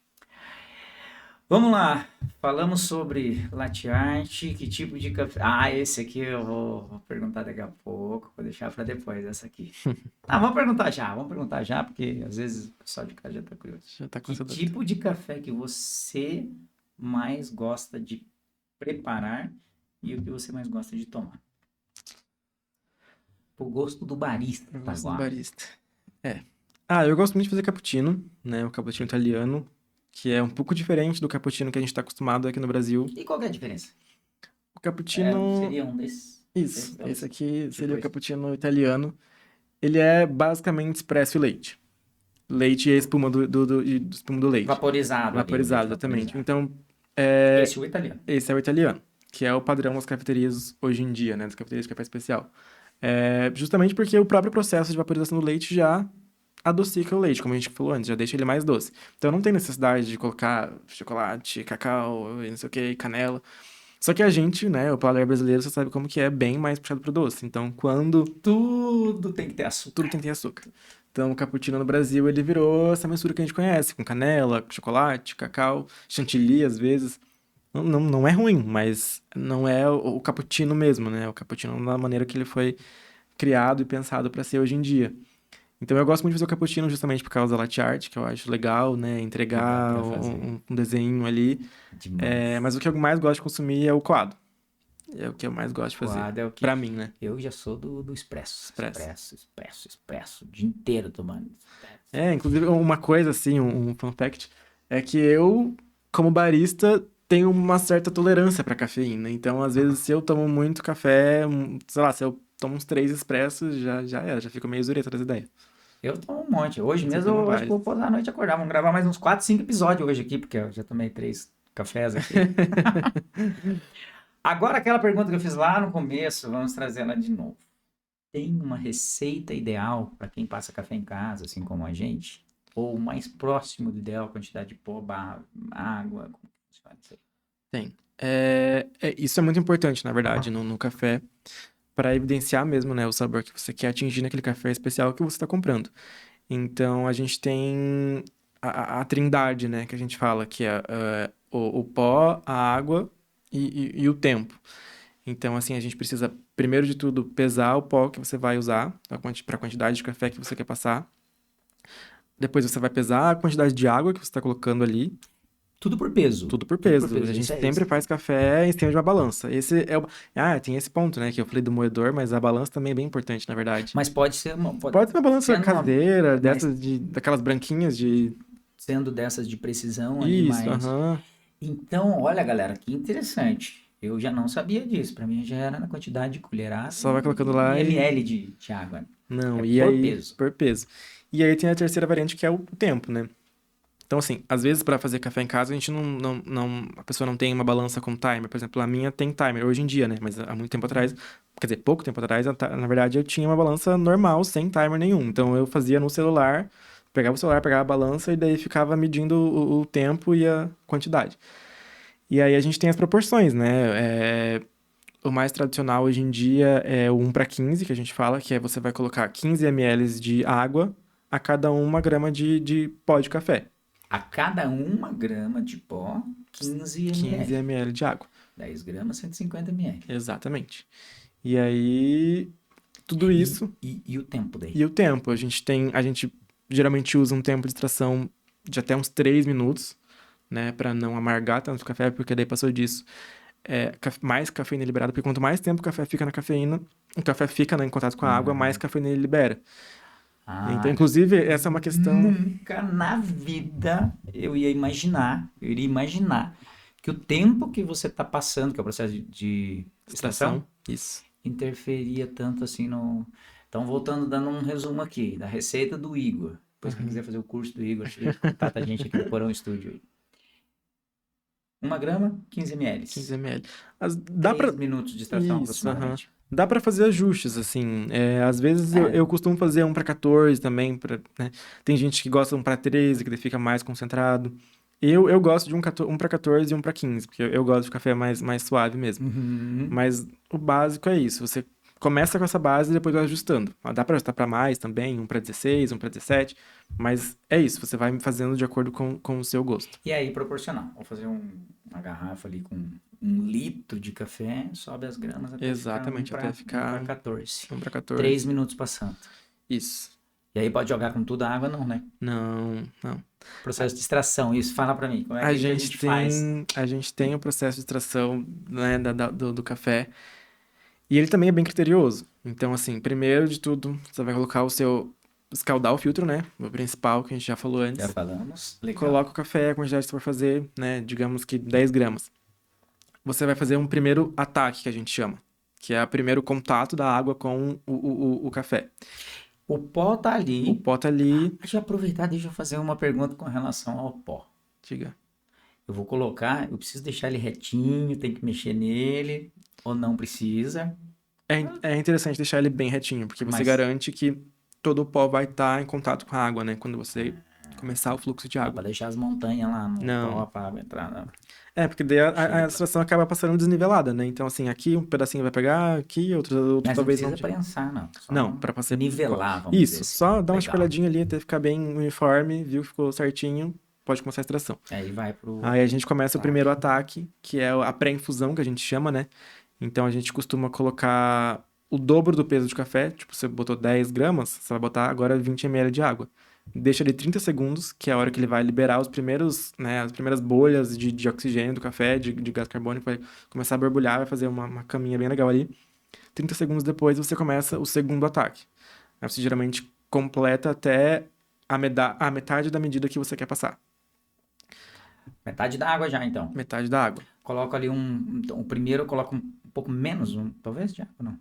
Vamos lá. Falamos sobre latte art, que tipo de café. Ah, esse aqui eu vou perguntar daqui a pouco, vou deixar para depois essa aqui. Ah, vamos perguntar já, porque às vezes o pessoal de casa já tá curioso. Já tá com Que essa dúvida. tipo de café que você mais gosta de preparar e o que você mais gosta de tomar? O gosto do barista Eu gosto do agora. barista. É. Ah, eu gosto muito de fazer cappuccino, né? O cappuccino italiano, que é um pouco diferente do cappuccino que a gente tá acostumado aqui no Brasil. E qual que é a diferença? O cappuccino. Seria um desses? Isso, esse aqui seria Tipo o isso. cappuccino italiano. Ele é basicamente expresso e leite. Leite e a espuma do espuma do leite. Vaporizado ali, o leite Vaporizado, exatamente. vaporizado. Então, Esse é o italiano. esse é o italiano, que é o padrão das cafeterias hoje em dia, né? Das cafeterias de café especial. Justamente porque o próprio processo de vaporização do leite já adocica o leite, como a gente falou antes, já deixa ele mais doce. Então não tem necessidade de colocar chocolate, cacau, e não sei o que, canela. Só que a gente, né, o paladar brasileiro, você sabe como que é bem mais puxado pro doce. Então, quando Tudo tem que ter tudo açúcar. tem açúcar. Então, o cappuccino no Brasil, ele virou essa mistura que a gente conhece, com canela, com chocolate, cacau, chantilly, às vezes. Não é ruim, mas não é o cappuccino mesmo, né? O cappuccino da maneira que ele foi criado e pensado para ser hoje em dia. Então, eu gosto muito de fazer o cappuccino justamente por causa da latte art, que eu acho legal, né? Que dá Entregar pra fazer um desenho ali. demais. Mas o que eu mais gosto de consumir é o coado. É o que eu mais gosto de fazer. Coado é o que. Pra mim, né? Eu já sou do expresso. Expresso. Expresso. O dia inteiro tomando. Inclusive, uma coisa assim, um fun fact, é que eu, como barista, tenho uma certa tolerância pra cafeína. Então, às vezes, se eu tomo muito café, sei lá, se eu tomo uns 3 expressos, já era, já fico meio zureta das ideias. Eu tomo um monte. Hoje Você mesmo toma eu acho que vários. vou posar a noite e acordar. Vamos gravar mais uns 4, 5 episódios hoje aqui, porque eu já tomei 3 cafés aqui. Agora aquela pergunta que eu fiz lá no começo, vamos trazer ela de novo. Tem uma receita ideal para quem passa café em casa, assim como a gente? Ou mais próximo do ideal, quantidade de pó, barra, água? Como que funciona isso aí? Tem. Isso é muito importante, na verdade, no café, para evidenciar mesmo, né, o sabor que você quer atingir naquele café especial que você está comprando. Então, a gente tem a trindade, né, que a gente fala, que é o pó, a água e o tempo. Então, assim, a gente precisa, primeiro de tudo, pesar o pó que você vai usar para a quantidade de café que você quer passar. Depois você vai pesar a quantidade de água que você está colocando ali, Tudo por peso. tudo por Tudo por peso. A peso. gente Isso é sempre isso. faz café em cima de uma balança. Tem esse ponto, né, que eu falei do moedor, mas a balança também é bem importante, na verdade. Mas pode ser uma. Pode ser uma balança Sendo uma. caseira, Mas daquelas branquinhas de... sendo dessas de precisão ali, Isso, mais. aham. Então, olha, galera, que interessante. Eu já não sabia disso. Para mim já era na quantidade de colherada Só vai colocando e lá e... ml de água. É Não, e por aí, peso. por peso. E aí tem a terceira variante, que é o tempo, né? Então, assim, às vezes para fazer café em casa, a gente a pessoa não tem uma balança com timer. Por exemplo, a minha tem timer hoje em dia, né? Mas há muito tempo atrás, quer dizer, pouco tempo atrás, na verdade, eu tinha uma balança normal, sem timer nenhum. Então, eu fazia no celular, pegava o celular, pegava a balança e daí ficava medindo o tempo e a quantidade. E aí a gente tem as proporções, né? O mais tradicional hoje em dia é o 1:15, que a gente fala, que é você vai colocar 15 ml de água a cada 1 grama de pó de café. A cada 1 grama de pó, 15 15 ml. ml de água. 10 gramas, 150 ml. Exatamente. E aí, tudo E, isso e o tempo daí? e o tempo. A gente geralmente usa um tempo de extração de até uns 3 minutos, né, para não amargar tanto o café, porque daí passou disso, mais cafeína é liberada, porque quanto mais tempo o café fica na cafeína, o café fica, né, em contato com a água, mais cafeína ele libera. Então, Ah, inclusive, essa é uma questão... nunca na vida eu iria imaginar que o tempo que você está passando, que é o processo de extração, Extração, isso. interferia tanto assim no. Então, voltando, dando um resumo aqui, da receita do Igor. Depois, quem quiser fazer o curso do Igor, contata a gente aqui no Porão Estúdio aí. 1 grama, 15 ml. 15 ml. Dá 3 pra... minutos de extração Isso, aham. aproximadamente. Dá pra fazer ajustes, assim. Às vezes eu costumo fazer 1:14 também, né? Tem gente que gosta de 1:13, que daí fica mais concentrado. Eu gosto de 1:14 e 1:15, porque eu gosto de café mais suave mesmo. Uhum. Mas o básico é isso. Você começa com essa base e depois vai ajustando. Dá para ajustar para mais também, um para 16, um para 17, mas é isso, você vai fazendo de acordo com o seu gosto. E aí, proporcional. Vou fazer uma garrafa ali com 1 litro de café, sobe as gramas até Exatamente, ficar até 1 ficar para 14. 1 para 14. 3 minutos passando. Isso. E aí pode jogar com tudo a água, não, né? Não, não. Processo de extração, isso. Fala pra mim, como é que a gente faz? A gente tem o processo de extração, né, do café. E ele também é bem criterioso. Então, assim, primeiro de tudo, você vai colocar escaldar o filtro, né? O principal que a gente já falou antes. Já falamos. Legal. Coloca o café, a quantidade que você for fazer, né? Digamos que 10 gramas. Você vai fazer um primeiro ataque, que a gente chama. Que é o primeiro contato da água com o café. O pó tá ali. O pó tá ali. Deixa eu aproveitar, deixa eu fazer uma pergunta com relação ao pó. Diga. Eu vou colocar, eu preciso deixar ele retinho, tem que mexer nele, ou não precisa. É interessante deixar ele bem retinho, porque você Mas- garante que todo o pó vai estar em contato com a água, né? Quando você começar o fluxo de Não, água. pra deixar as montanhas lá no Não. pó pra água entrar. Não. Porque daí a extração acaba passando desnivelada, né? Então, assim, aqui um pedacinho vai pegar, aqui outro Mas não talvez precisa não. prensar, não. Só Não, pra você nivelar, vamos dizer Isso, assim. só dá uma Legal. chacoalhadinha ali até ficar bem uniforme, viu? Ficou certinho, pode começar a extração. Aí vai pro... Aí a gente começa o Ataque. primeiro ataque, que é a pré-infusão, que a gente chama, né? Então a gente costuma colocar o dobro do peso de café, tipo, você botou 10 gramas, você vai botar agora 20 ml de água. Deixa ele 30 segundos, que é a hora que ele vai liberar os primeiros, né, as primeiras bolhas de oxigênio do café, de gás carbônico, vai começar a borbulhar, vai fazer uma caminha bem legal ali. 30 segundos depois você começa o segundo ataque. Aí você geralmente completa até a metade da medida que você quer passar. Metade da água já, então. Metade da água. Coloco ali então, o primeiro eu coloco um pouco menos, talvez, de água, não.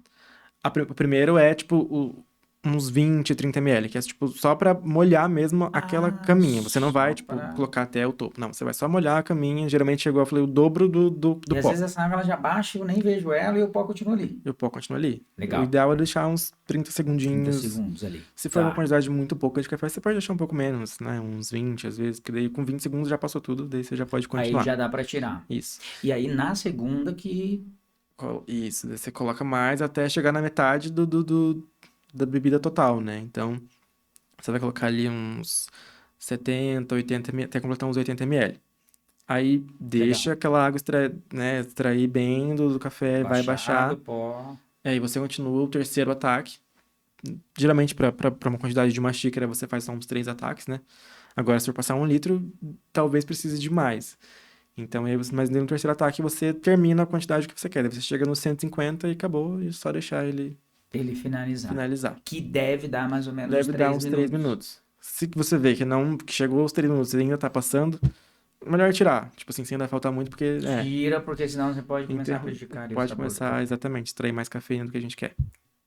O primeiro é, tipo, uns 20, 30 ml, que é, tipo, só pra molhar mesmo aquela caminha. Você não vai, só tipo, pra- colocar até o topo. Não, você vai só molhar a caminha. Geralmente chegou, eu falei, o dobro do E às pó. vezes essa água ela já baixa, eu nem vejo ela e o pó continua ali. E o pó continua ali. Legal. O ideal é deixar uns 30 30 segundinhos. segundos ali. Se for Tá. uma quantidade muito pouca de café, você pode deixar um pouco menos, né? Uns 20, às vezes, porque daí com 20 segundos já passou tudo, daí você já pode Aí continuar. já dá pra tirar. Isso. E aí na segunda que... Isso, daí você coloca mais até chegar na metade da bebida total, né? Então, você vai colocar ali uns 70, 80 ml, até completar uns 80 ml. Aí, deixa aquela água extrair bem do café, vai baixar. do pó. Aí você continua o terceiro ataque. Geralmente, para uma quantidade de uma xícara, você faz só uns 3 ataques, né? Agora, se for passar 1 litro, talvez precise de mais. Então, aí mas no terceiro ataque, você termina a quantidade que você quer. Daí você chega no 150 e acabou, e só deixar ele Ele finalizar. Que deve dar mais ou menos Deve uns dar 3 uns 3 minutos. Se você vê que chegou aos 3 minutos e ainda tá passando, melhor tirar. Tipo assim, sem ainda faltar muito, porque... Tira, porque senão você pode começar a Então, prejudicar ali o pode sabor do começar, café. exatamente, extrair mais cafeína do que a gente quer.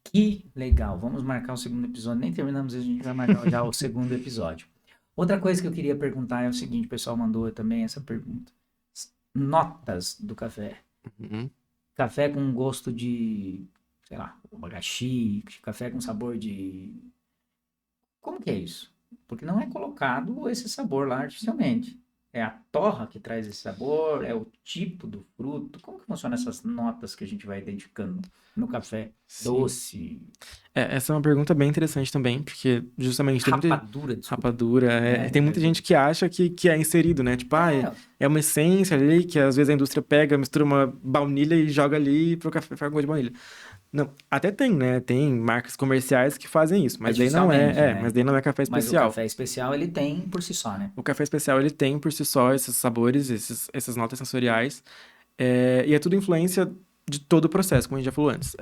Que legal. Vamos marcar o segundo episódio. Nem terminamos, a gente vai marcar já o segundo episódio. Outra coisa que eu queria perguntar é o seguinte, o pessoal mandou também essa pergunta. Notas do café. Uhum. Café com gosto de, sei lá, abacaxi, café com sabor de... Como que é isso? Porque não é colocado esse sabor lá artificialmente. É a torra que traz esse sabor, é o tipo do fruto. Como que funciona essas notas que a gente vai identificando no café? Sim. Doce, Essa é uma pergunta bem interessante também, porque justamente tem muita... rapadura, desculpa. Rapadura, tem muita gente que acha que é inserido, né? Tipo, é uma essência ali que às vezes a indústria pega, mistura uma baunilha e joga ali pro café ficar com gosto de baunilha. Não, até tem, né? Tem marcas comerciais que fazem isso, mas daí não Artificialmente, né? mas daí não é café Mas o especial. café especial ele tem por si só, né? O café especial, ele tem por si só esses sabores, essas notas sensoriais, e é tudo influência de todo o processo, como a gente já falou antes.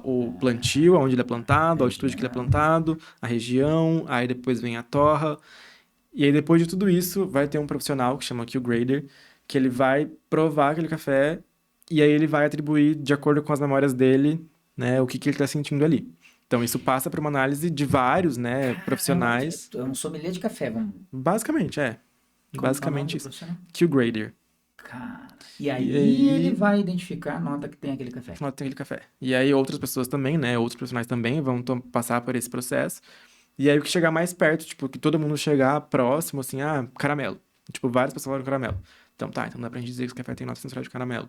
O plantio, onde ele é plantado, a altitude que ele é plantado, a região, aí depois vem a torra, e aí depois de tudo isso, vai ter um profissional que chama Q-Grader, que ele vai provar aquele café, e aí ele vai atribuir, de acordo com as memórias dele, né, o que ele está sentindo ali. Então, isso passa para uma análise de vários, né, profissionais. É um sommelier de café, vamos... Basicamente, Basicamente isso. Q-Grader. Cara, e aí E aí- ele vai identificar a nota que tem aquele café. Nota tem aquele café. E aí outras pessoas também, né, outros profissionais também vão passar por esse processo. E aí o que chegar mais perto, tipo, que todo mundo chegar próximo, assim, caramelo. Tipo, várias pessoas falaram caramelo. Então dá pra gente dizer que o café tem nota sensorial de caramelo.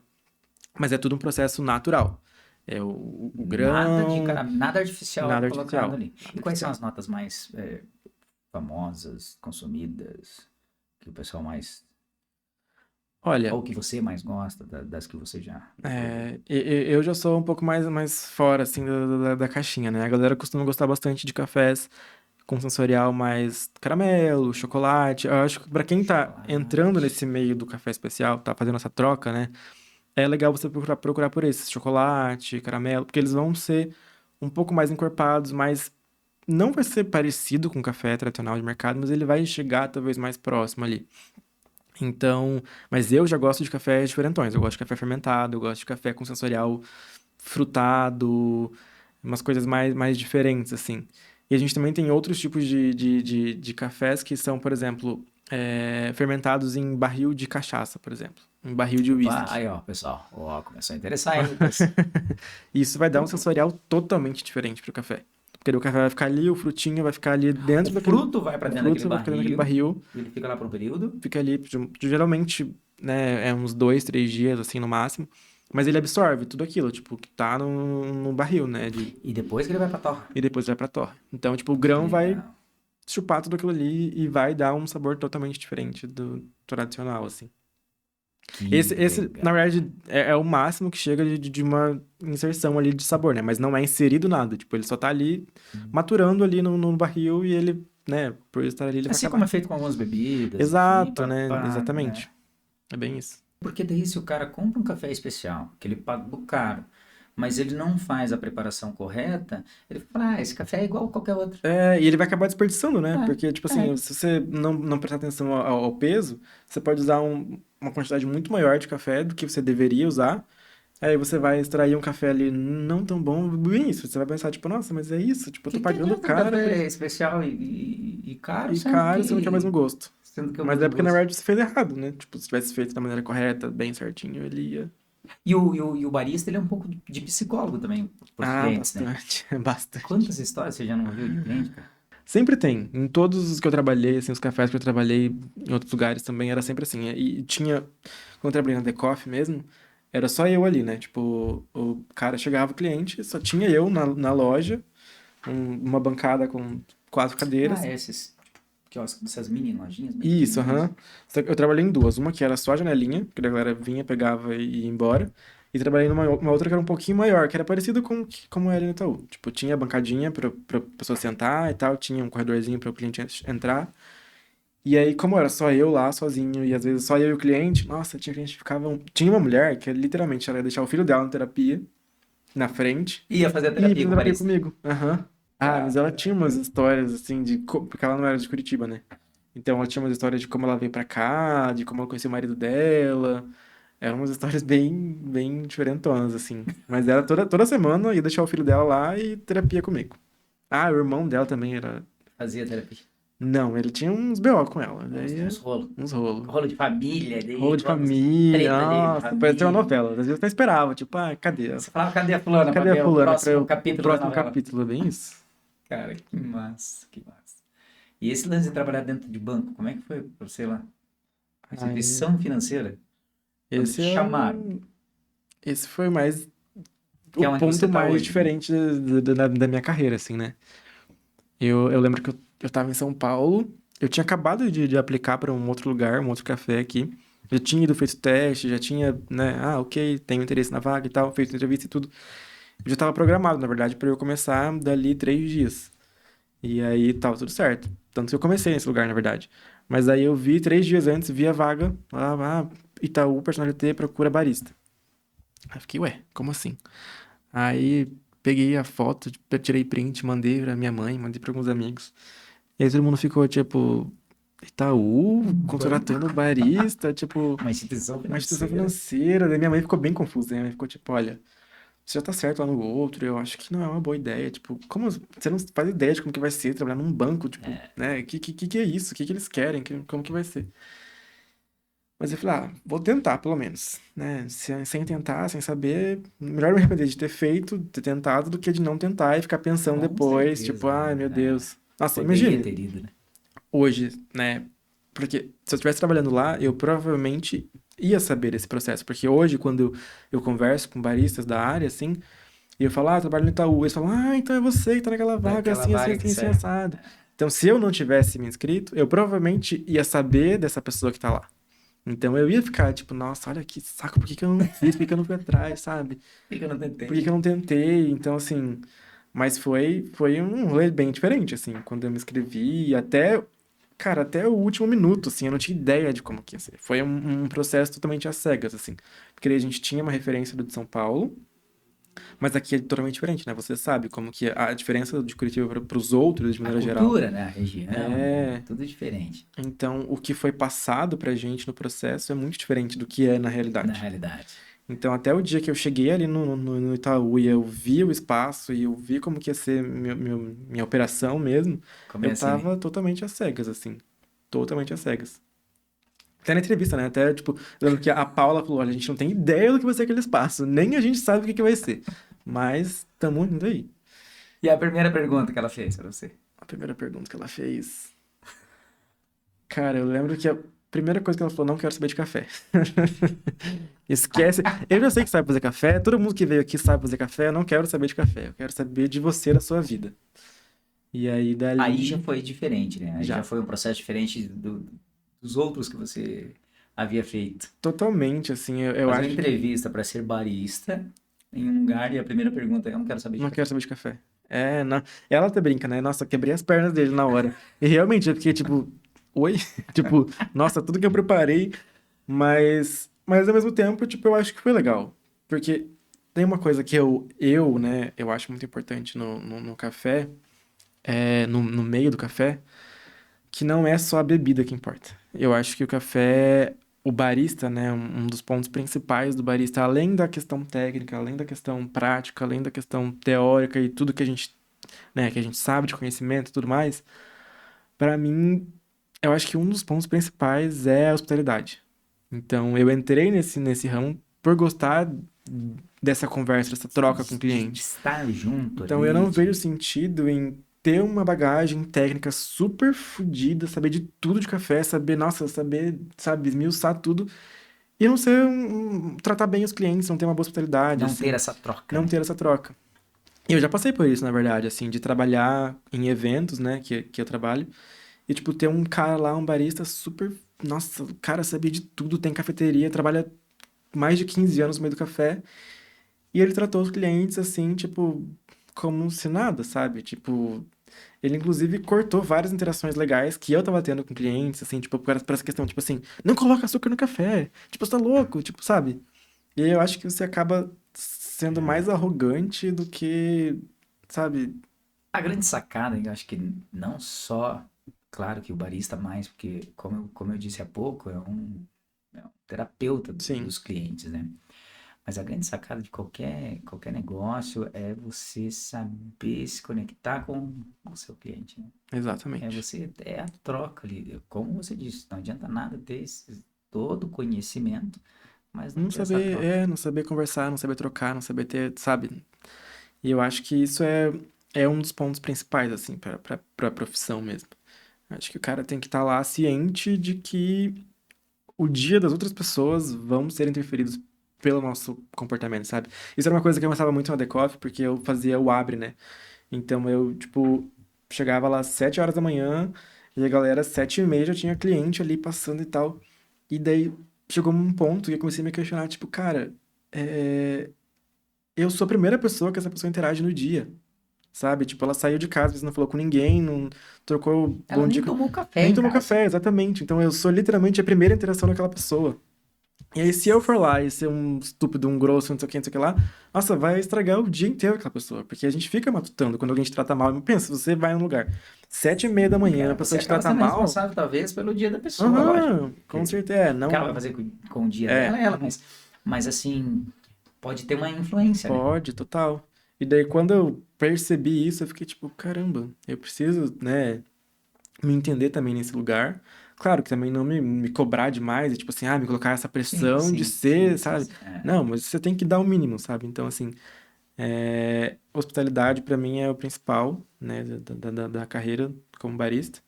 Mas é tudo um processo natural. o Nada grão, nada artificial nada colocado artificial. ali. Nada E quais são artificial. as notas mais famosas, consumidas, que o pessoal mais. Olha, Ou que você mais gosta, das que você já provou? eu já sou um pouco mais fora, assim, da caixinha, né? A galera costuma gostar bastante de cafés com sensorial mais caramelo, chocolate. Eu acho que pra quem tá entrando Chocolate. nesse meio do café especial, tá fazendo essa troca, né? É legal você procurar por esses, chocolate, caramelo, porque eles vão ser um pouco mais encorpados, mas não vai ser parecido com o café tradicional de mercado, mas ele vai chegar talvez mais próximo ali. Então, mas eu já gosto de cafés diferentões. Eu gosto de café fermentado, eu gosto de café com sensorial frutado, umas coisas mais diferentes, assim. E a gente também tem outros tipos de cafés que são, por exemplo, fermentados em barril de cachaça, por exemplo. Em barril de Opa, whisky. aí ó, pessoal, ó, começou a interessar, hein, Lucas? Isso vai dar um sensorial totalmente diferente pro café. Porque o café vai ficar ali, o frutinho vai ficar ali O dentro daquele. fruto vai para O dentro daquele fruto vai ficar dentro daquele barril, barril, e ele fica lá por um período, fica ali, geralmente, né, é uns 2, 3 dias, assim, no máximo. Mas ele absorve tudo aquilo, tipo, que tá no barril, né? e depois que ele vai pra torra. E depois vai pra torre. Então, tipo, o Que grão vai legal. chupar tudo aquilo ali e vai dar um sabor totalmente diferente do tradicional, assim. Que Esse na legal. verdade, é o máximo que chega de uma inserção ali de sabor, né? Mas não é inserido nada. Tipo, ele só tá ali maturando ali no barril e ele, né, por estar ali, ele vai Assim como acabar. é feito com algumas bebidas, enfim, Exato, né? né? Exatamente. É bem isso. Porque daí se o cara compra um café especial, que ele pagou caro, mas ele não faz a preparação correta, ele fala, esse café é igual a qualquer outro. É, e ele vai acabar desperdiçando, né? Porque, tipo É, é. assim, se você não prestar atenção ao peso, você pode usar uma quantidade muito maior de café do que você deveria usar. Aí você vai extrair um café ali não tão bom, bem isso. Você vai pensar, tipo, nossa, mas é isso? Tipo, eu tô Que pagando adianta um caro café especial e caro, e sendo caro, você não tinha o mesmo que, gosto. sendo que é o Mas é mesmo porque, na gosto? verdade, você fez errado, né? Tipo, se tivesse feito da maneira correta, bem certinho, ele ia... E o barista, ele é um pouco de psicólogo também, para os Ah, clientes, né? bastante, bastante. Quantas histórias você já não ouviu de cliente, cara? Sempre tem. Em todos os que eu trabalhei, assim, os cafés que eu trabalhei em outros lugares também, era sempre assim. E tinha, quando eu trabalhei na The Coffee mesmo, era só eu ali, né? Tipo, o cara chegava, o cliente, só tinha eu na loja, uma bancada com 4 cadeiras. Esses quiosques, essas mini lojinhas bem Isso, pequenininhas. aham. Só que eu trabalhei em duas. Uma que era só a janelinha, que a galera vinha, pegava e ia embora. E trabalhei numa outra que era um pouquinho maior, que era parecido com como era no Itaú. Tipo, tinha bancadinha pra pessoa sentar e tal, tinha um corredorzinho para o cliente entrar. E aí, como era só eu lá, sozinho, e às vezes só eu e o cliente, nossa, tinha gente que ficava. Tinha uma mulher que literalmente ela ia deixar o filho dela na terapia, na frente, Ia fazer a e ia terapia fazer com o terapia barista. comigo. Aham. Ah, mas ela tinha umas histórias, assim, porque ela não era de Curitiba, né? Então ela tinha umas histórias de como ela veio pra cá, de como ela conheceu o marido dela. Eram umas histórias bem diferentonas, assim. Mas ela toda semana ia deixar o filho dela lá e terapia comigo. Ah, o irmão dela também era. Fazia terapia. Não, ele tinha uns BO com ela. Uns, Daí uns rolos. uns rolos. Rolo de família, Rolo daí, de quantas família, treta de nossa, parecia uma família. novela. Às vezes eu até esperava, tipo, cadê? Você falava, cadê a fulana pra Cadê a ver o fulana para próximo o capítulo da próximo novela? capítulo? É bem isso. Cara, que massa, que massa. E esse lance de trabalhar dentro de banco, como é que foi pra você lá? Aí, Instituição financeira, quando te esse é chamaram, esse foi mais que o é onde você ponto tá mais hoje, né? diferente da minha carreira, assim, né? Eu lembro que eu tava em São Paulo, eu tinha acabado de aplicar para um outro lugar, um outro café aqui. Já tinha ido, feito teste, já tinha, né? Ah, ok, tenho interesse na vaga e tal, feito entrevista e tudo. Eu já tava programado, na verdade, para eu começar dali 3 dias. E aí tava tudo certo. Tanto que eu comecei nesse lugar, na verdade. Mas aí eu vi 3 dias antes, vi a vaga, Itaú Personalité procura barista. Aí eu fiquei, ué, como assim? Aí peguei a foto, tipo, tirei print, mandei pra minha mãe, mandei pra alguns amigos. E aí todo mundo ficou, tipo, Itaú Banco, contratando barista, tipo, uma instituição uma instituição financeira. financeira. Daí minha mãe ficou bem confusa, né? Minha mãe ficou tipo, olha, você já tá certo lá no outro, eu acho que não é uma boa ideia. Tipo, como você não faz ideia de como que vai ser trabalhar num banco, tipo, né? Que é isso? O que eles querem? Como que vai ser? Mas eu falei, vou tentar, pelo menos, né? Sem tentar, sem saber, melhor me arrepender de ter feito, ter tentado, do que de não tentar e ficar pensando Com depois, tipo, certeza, ai, meu né? Deus. Nossa, Poderia imagine, ter ido, né? hoje, né? Porque se eu estivesse trabalhando lá, eu provavelmente ia saber esse processo. Porque hoje, quando eu converso com baristas da área, assim, E eu falo, ah, eu trabalho no Itaú. Eles falam, ah, então é você que tá naquela vaga, Daquela assim, assim, vaga assim, que assim, serve. assado. Então, se eu não tivesse me inscrito, eu provavelmente ia saber dessa pessoa que tá lá. Então, eu ia ficar, tipo, nossa, olha que saco, por que que eu não fiz, por que que eu não fui atrás, sabe? Por que eu não Por que que eu tentei? não tentei? Então, assim, mas foi um rolê bem diferente, assim, quando eu me inscrevi, até, cara, até o último minuto, assim, eu não tinha ideia de como que ia ser. Foi um processo totalmente às cegas, assim, porque a gente tinha uma referência do de São Paulo, mas aqui é totalmente diferente, né? Você sabe como que é a diferença de Curitiba para os outros, de A maneira geral. cultura, né? A região, né? É, Tudo diferente então o que foi passado pra gente no processo é muito diferente do que é na na realidade. realidade. Então, até o dia que eu cheguei ali no Itaú e eu vi o espaço e eu vi como que ia ser minha operação mesmo, eu Comecei. tava totalmente às cegas, assim. Totalmente às cegas. Até na entrevista, né? Até, tipo, eu lembro que a Paula falou, olha, a gente não tem ideia do que vai ser aquele espaço, nem a gente sabe o que que vai ser. Mas, tamo indo aí. E a primeira pergunta que ela fez pra você? A primeira pergunta que ela fez... Cara, eu lembro que a primeira coisa que ela falou, não quero saber de café. Esquece. Eu já sei que sabe fazer café, todo mundo que veio aqui sabe fazer café, eu não quero saber de café, eu quero saber de você, da sua vida. E aí Aí já dali, foi diferente, né? Aí já já. foi um processo diferente dos outros que você havia feito. Totalmente, assim, eu Fazer uma acho que entrevista para ser barista em um lugar e a primeira pergunta é: eu não quero saber de não quero café. saber de café. É, não. Ela até brinca, né? Nossa, eu quebrei as pernas dele na hora. E realmente, eu fiquei tipo, oi? Tipo, nossa, tudo que eu preparei, mas ao mesmo tempo, tipo, eu acho que foi legal. Porque tem uma coisa que né, eu acho muito importante no café, no meio do café, que não é só a bebida que importa. Eu acho que o café, o barista, né, um dos pontos principais do barista, além da questão técnica, além da questão prática, além da questão teórica e tudo que a gente, né, que a gente sabe de conhecimento e tudo mais, para mim, eu acho que um dos pontos principais é a hospitalidade. Então, eu entrei nesse ramo por gostar dessa conversa, dessa troca com o De cliente. estar junto Então eu ali, não vejo de sentido em ter uma bagagem técnica super fodida, saber de tudo de café, saber, nossa, saber, sabe, esmiuçar tudo, e não ser tratar bem os clientes, não ter uma boa hospitalidade, não ter assim, essa troca, não né? ter essa troca. E eu já passei por isso, na verdade, assim, de trabalhar em eventos, né, que eu trabalho, e, tipo, ter um cara lá, um barista super, nossa, o cara sabia de tudo, tem cafeteria, trabalha mais de 15 anos no meio do café, e ele tratou os clientes assim, tipo, como se nada, sabe? Tipo, ele inclusive cortou várias interações legais que eu tava tendo com clientes, assim, tipo, por essa questão, tipo assim, não coloca açúcar no café, tipo, você tá louco, tipo, sabe? E aí eu acho que você acaba sendo mais arrogante do que, sabe? A grande sacada, eu acho que não só, claro que o barista mais, porque como eu disse há pouco, é um terapeuta Sim, dos clientes, né? Mas a grande sacada de qualquer negócio é você saber se conectar com o seu cliente, né? exatamente. É a troca ali, como você disse, não adianta nada ter todo o conhecimento, mas não ter essa troca. Não saber conversar, não saber trocar, não saber ter, sabe? E eu acho que isso é um dos pontos principais, assim, pra profissão mesmo. Acho que o cara tem que estar lá ciente de que o dia das outras pessoas vão ser interferidos pelo nosso comportamento, sabe? Isso era uma coisa que eu gostava muito na Decoff, porque eu fazia o Abre, né? Então eu, tipo, chegava lá às 7 horas da manhã e a galera, 7h30 já tinha cliente ali passando e tal. E daí chegou um ponto que eu comecei a me questionar, tipo, cara, eu sou a primeira pessoa que essa pessoa interage no dia. Sabe? Tipo, ela saiu de casa, às vezes não falou com ninguém, não trocou Ela bom dia, nem tomou café nem em tomou casa. café, exatamente. Então eu sou literalmente a primeira interação daquela pessoa. E aí, se eu for lá e ser um estúpido, um grosso, não sei o que, não sei o que lá, nossa, vai estragar o dia inteiro aquela pessoa. Porque a gente fica matutando quando alguém te trata mal. Pensa, você vai num lugar, 7h30 da manhã, a Cara, você pessoa te acaba trata sendo mal. responsável, talvez, pelo dia da pessoa, lógico. Aham, com Porque certeza. o que ela vai fazer com o dia dela É, é ela, mas assim, pode ter uma influência, né? pode, total. E daí, quando eu percebi isso, eu fiquei tipo, caramba, eu preciso, né, me entender também nesse lugar. Claro que também não me cobrar demais, e tipo assim, me colocar essa Sim, pressão de sim, sim, ser, sim, sabe? sim. Não, mas você tem que dar o mínimo, sabe? Então, assim, hospitalidade pra mim é o principal, né, da carreira como barista.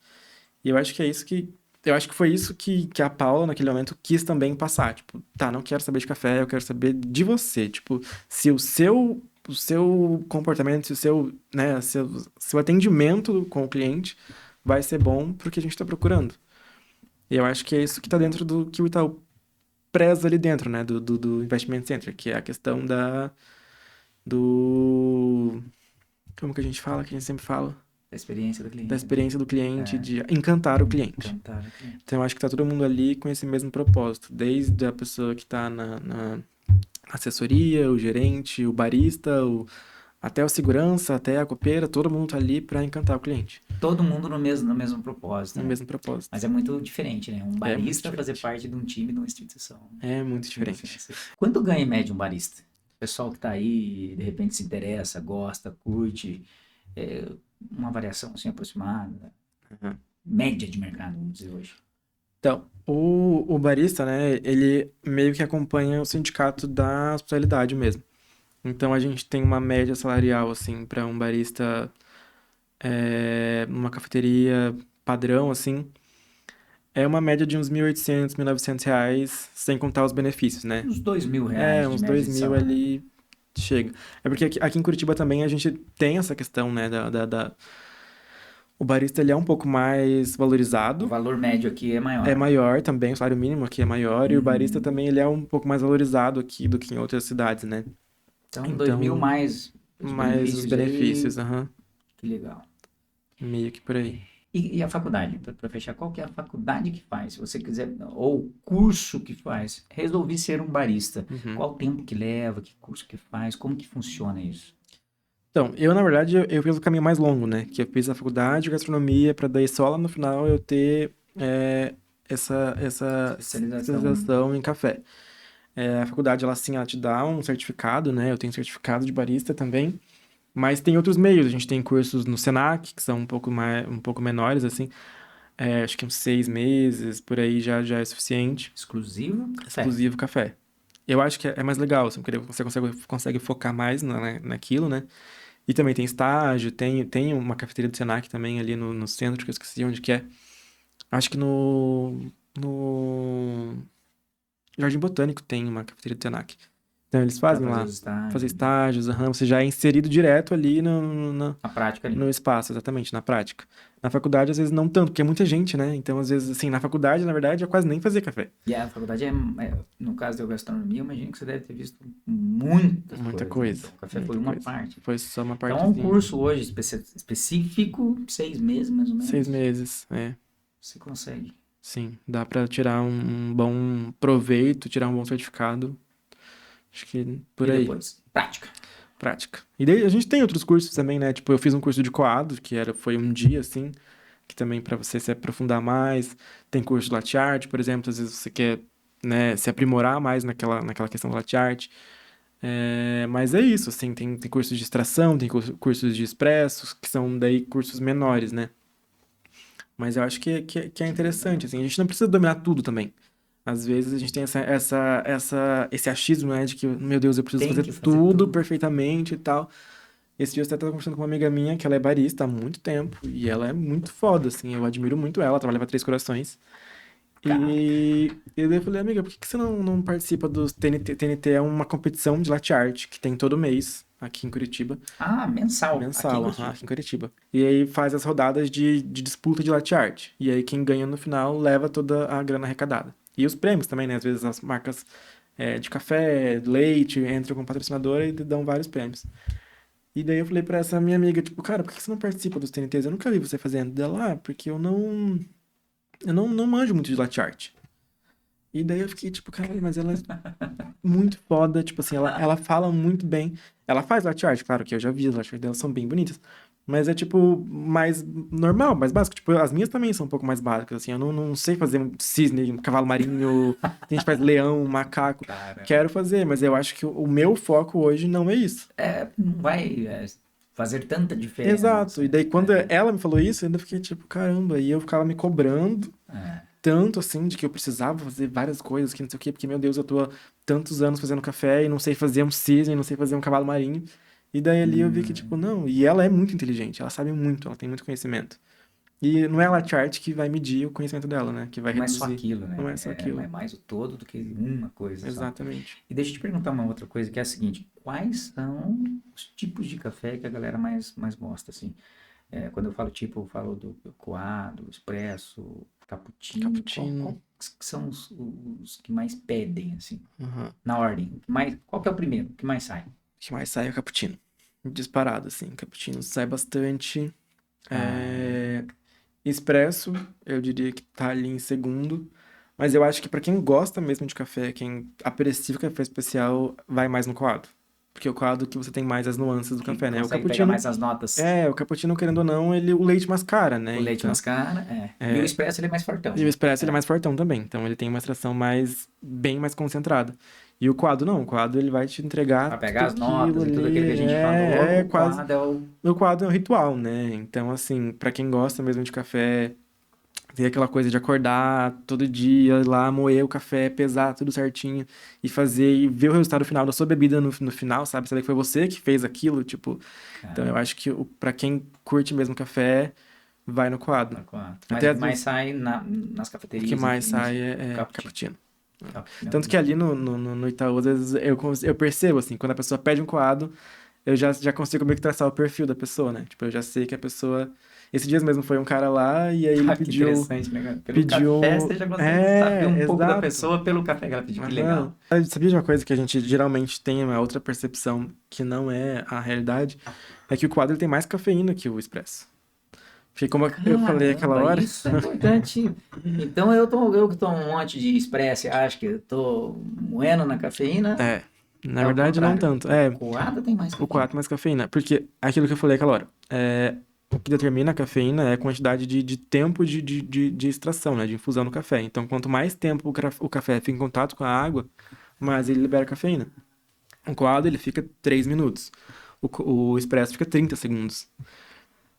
E eu acho que é isso que. Eu acho que foi isso que a Paula, naquele momento, quis também passar. Tipo, tá, não quero saber de café, eu quero saber de você. Tipo, se o seu o seu comportamento, se o seu, né, seu atendimento com o cliente vai ser bom pro que a gente está procurando. E eu acho que é isso que está dentro do que o Itaú preza ali dentro, né, do Investment Center, que é a questão do... Como que a gente fala, que a gente sempre fala? A experiência do Da cliente. experiência do cliente, de encantar o cliente. Cantar o cliente. Então, eu acho que tá todo mundo ali com esse mesmo propósito, desde a pessoa que tá na assessoria, o gerente, o barista, até o segurança, até a copeira, todo mundo tá ali para encantar o cliente, Todo mundo no mesmo propósito, no né? mesmo propósito. Mas é muito diferente, né? Um muito barista fazer diferente. parte de um time, de uma instituição. É muito diferente. Quanto ganha em média um barista? O pessoal que tá aí, de repente se interessa, gosta, curte, é, uma variação assim aproximada, Uhum. média de mercado, vamos dizer hoje. Então, o barista, né, ele meio que acompanha o sindicato da hospitalidade mesmo. Então, a gente tem uma média salarial, assim, para um barista numa cafeteria padrão, assim, é uma média de uns 1.800, 1.900 reais, sem contar os benefícios, né? Uns R$ 2.000 de Uns média dois de mil salário. ali chega. É porque aqui em Curitiba também a gente tem essa questão, né, O barista, ele é um pouco mais O valorizado, valor médio aqui é é maior. maior também, o salário mínimo aqui é maior, e o barista Uhum. também, ele é um pouco mais valorizado aqui do que em outras cidades, né? Então, 2.000 Então, mais os mais os benefícios aí, benefícios, aham, que legal. meio que por aí. E a faculdade, para fechar, qual que é a faculdade que faz? Se você quiser, ou o curso que faz, resolvi ser um barista. Uhum. Qual o tempo que leva, que curso que faz, como que funciona isso? Então, eu, na verdade, eu fiz o caminho mais longo, né? Que eu fiz a faculdade de gastronomia, para daí só lá no final eu ter essa Especialização. especialização em café. A faculdade, ela sim, ela te dá um certificado, né? Eu tenho certificado de barista também. Mas tem outros meios. A gente tem cursos no Senac, que são um pouco menores, assim. Acho que uns 6 meses, por aí já é suficiente. Exclusivo café. Exclusivo café. Eu acho que é mais legal, assim, porque você consegue focar mais naquilo, né? E também tem estágio, tem uma cafeteria do Senac também ali no centro, que eu esqueci onde que é. Acho que no Jardim Botânico tem uma cafeteria do Senac. Então eles Para fazem fazer lá, os fazer estágios. estágios, aham, você já é inserido direto ali A prática ali. no espaço, exatamente, na prática. Na faculdade, às vezes, não tanto, porque é muita gente, né? Então, às vezes, assim, na faculdade, na verdade, eu quase nem fazia café. E a faculdade no caso da gastronomia, eu imagino que você deve ter visto muitas Muita coisas, né? coisa, Então, o café foi muita uma coisa. parte. Foi só uma Então, é um partezinha. curso hoje específico, 6 meses mais ou Seis menos, meses, você consegue. sim. Dá pra tirar um bom proveito, tirar um bom certificado. Acho que por E aí. depois, prática. Prática. E daí a gente tem outros cursos também, né? Tipo, eu fiz um curso de coado, foi um dia, assim, que também para você se aprofundar mais. Tem curso de latte art, por exemplo, às vezes você quer, né, se aprimorar mais naquela questão do latte art. Mas é isso, assim, tem cursos de extração, tem cursos de expressos, que são daí cursos menores, né? Mas eu acho que é Que legal. interessante, assim, a gente não precisa dominar tudo também. Às vezes a gente tem esse achismo, né, de que, meu Deus, eu preciso Tem fazer que fazer tudo tudo. perfeitamente e tal. Esse dia eu até tava conversando com uma amiga minha, que ela é barista há muito tempo, e ela é muito foda, assim, eu admiro muito ela, trabalha pra Três Corações. Caraca. E daí eu falei, amiga, por que você não participa dos TNT? TNT é uma competição de latte art que tem todo mês aqui em Curitiba, Ah, mensal, aqui em mensal, aham, Curitiba. aqui em Curitiba. E aí faz as rodadas de disputa de latte art. E aí quem ganha no final leva toda a grana arrecadada. E os prêmios também, né? Às vezes as marcas de café, leite, entram com patrocinadora e dão vários prêmios. E daí eu falei pra essa minha amiga, tipo, cara, por que você não participa dos TNTs? Eu nunca vi você fazendo. Dela, porque eu não manjo muito de latte art. E daí eu fiquei, tipo, cara, mas ela é muito foda, tipo assim, ela fala muito bem. Ela faz latte art, claro que eu já vi, as latte art delas são bem bonitas. Mas é, tipo, mais normal, mais básico. Tipo, as minhas também são um pouco mais básicas, assim. Eu não sei fazer um cisne, um cavalo marinho, tem gente que faz leão, macaco. Cara, Quero fazer, mas eu acho que o meu foco hoje não é isso. não vai fazer tanta Exato. diferença. E daí, quando ela me falou isso, eu ainda fiquei tipo, caramba. E eu ficava me cobrando É. tanto assim de que eu precisava fazer várias coisas, que não sei o quê, porque, meu Deus, eu tô há tantos anos fazendo café e não sei fazer um cisne, não sei fazer um cavalo marinho. E daí ali eu vi que, tipo, não. E ela é muito inteligente, ela sabe muito, ela tem muito conhecimento. E não é a latte art que vai medir o conhecimento dela, né? Que vai Não é só reduzir. aquilo, né? Não é só aquilo. É mais o todo do que uma coisa só. Exatamente. E deixa eu te perguntar uma outra coisa, que é a seguinte: quais são os tipos de café que a galera mais gosta, assim? Quando eu falo tipo, eu falo do coado, expresso, cappuccino. Cappuccino. Quais que são os que mais pedem, assim, Aham. na ordem? Qual que é o primeiro? O que mais sai? O que mais sai é o cappuccino. Disparado, assim. Cappuccino sai bastante. Ah, Expresso, eu diria que tá ali em segundo. Mas eu acho que pra quem gosta mesmo de café, quem aprecia o café especial, vai mais no coado. Porque o coado que você tem mais as nuances do que café, né? O consegue pegar cappuccino, mais as notas. o cappuccino, querendo ou não, o leite mascara, né? O leite Então, mascara, E o expresso ele é mais fortão. e o expresso ele é mais fortão também. Então ele tem uma extração bem mais concentrada. E o coado não, o coado ele vai te entregar Pra tudo pegar as notas aquilo e tudo aquilo que a ali. gente falou, o Quase. coado é o... O coado é um ritual, né? Então, assim, pra quem gosta mesmo de café, tem aquela coisa de acordar todo dia, ir lá moer o café, pesar tudo certinho e fazer e ver o resultado final da sua bebida no final, sabe? Saber que foi você que fez aquilo, tipo. Então, eu Caramba, acho que pra quem curte mesmo café, vai no coado. o coado. Mas Até o que às mais vezes sai nas o que cafeterias, mais enfim, sai o é cappuccino. cappuccino. Cappuccino é Tanto que ali no Itaú, às vezes eu percebo, assim, quando a pessoa pede um coado, eu já consigo meio que traçar o perfil da pessoa, né? Tipo, eu já sei que a pessoa. Esses dias mesmo foi um cara lá e aí ele Ah, que pediu. interessante, né, cara? Pelo café Pediu. você já consegue saber um pouco da Exato. pessoa pelo café que ela pediu. Que Aham. legal. Sabia de uma coisa que a gente geralmente tem uma outra percepção que não é a realidade? É que o coado ele tem mais cafeína que o expresso. Porque como eu falei aquela Caramba, hora. isso é importante. Então eu que tomo um monte de expresso e acho que eu tô moendo na cafeína, É. Na é o verdade, não contrário. tanto. O coado tem mais O cafeína. 4 mais cafeína. Porque aquilo que eu falei aquela hora. O que determina a cafeína é a quantidade de tempo de extração, né? De infusão no café. Então, quanto mais tempo o café fica em contato com a água, mais ele libera cafeína. O coado, ele fica 3 minutos. O expresso fica 30 segundos.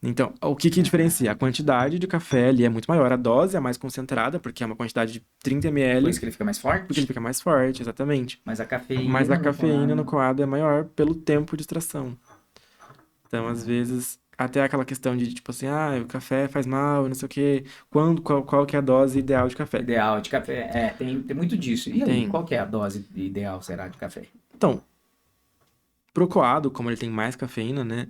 Então, o que diferencia? A quantidade de café ali é muito maior. A dose é mais concentrada, porque é uma quantidade de 30 Por isso ml, que ele fica mais porque ele forte. fica mais forte, exatamente. Mas a Mas a cafeína no cafeína no coado. coado é maior pelo tempo de extração. Então, às vezes, até aquela questão de, tipo assim, o café faz mal, não sei o quê. Qual que é a dose ideal de café? Ideal de café. Tem muito disso. E aí, Tem. qual que é a dose ideal, será, de café? Então, pro coado, como ele tem mais cafeína, né?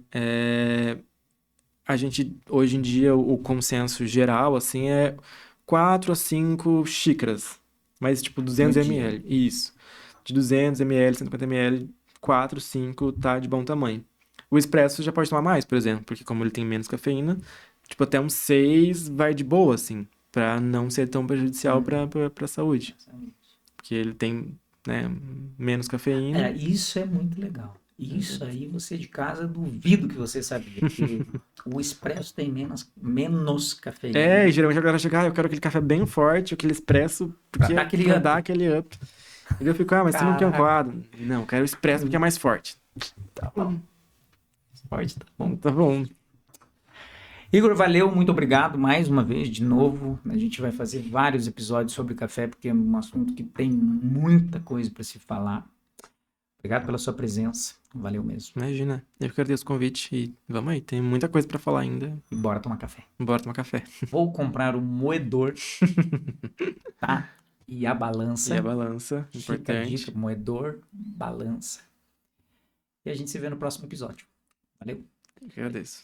A gente, hoje em dia, o consenso geral, assim, é 4 a 5 xícaras. Mas, tipo, No 200 dia. ml. Isso. De 200 ml, 150 ml, 4, 5 tá de bom tamanho. O expresso já pode tomar mais, por exemplo, porque como ele tem menos cafeína, tipo, até uns 6 vai de boa, assim, pra não ser tão prejudicial pra saúde. Porque ele tem, né, menos cafeína. Isso é muito legal. Isso aí você de casa duvido que você sabia, porque o expresso tem menos E cafeína geralmente a galera chega, eu quero aquele café bem forte, aquele expresso, para porque dar é aquele pra dar up. aquele up. E eu fico, mas você não quer um Caraca, coado? Não, eu quero o expresso porque é mais forte. tá bom. Forte, tá bom. Tá bom. Igor, valeu, muito obrigado mais uma vez, de novo. A gente vai fazer vários episódios sobre café, porque é um assunto que tem muita coisa para se falar. Obrigado pela sua presença. Valeu mesmo. Imagina, eu que agradeço o convite e vamos aí, tem muita coisa pra falar ainda. E bora tomar café. Bora tomar café. Vou comprar um moedor, tá? E a E a balança. balança, Fica a importante. dica, moedor, balança. E a gente se vê no próximo episódio. Valeu! Eu que agradeço.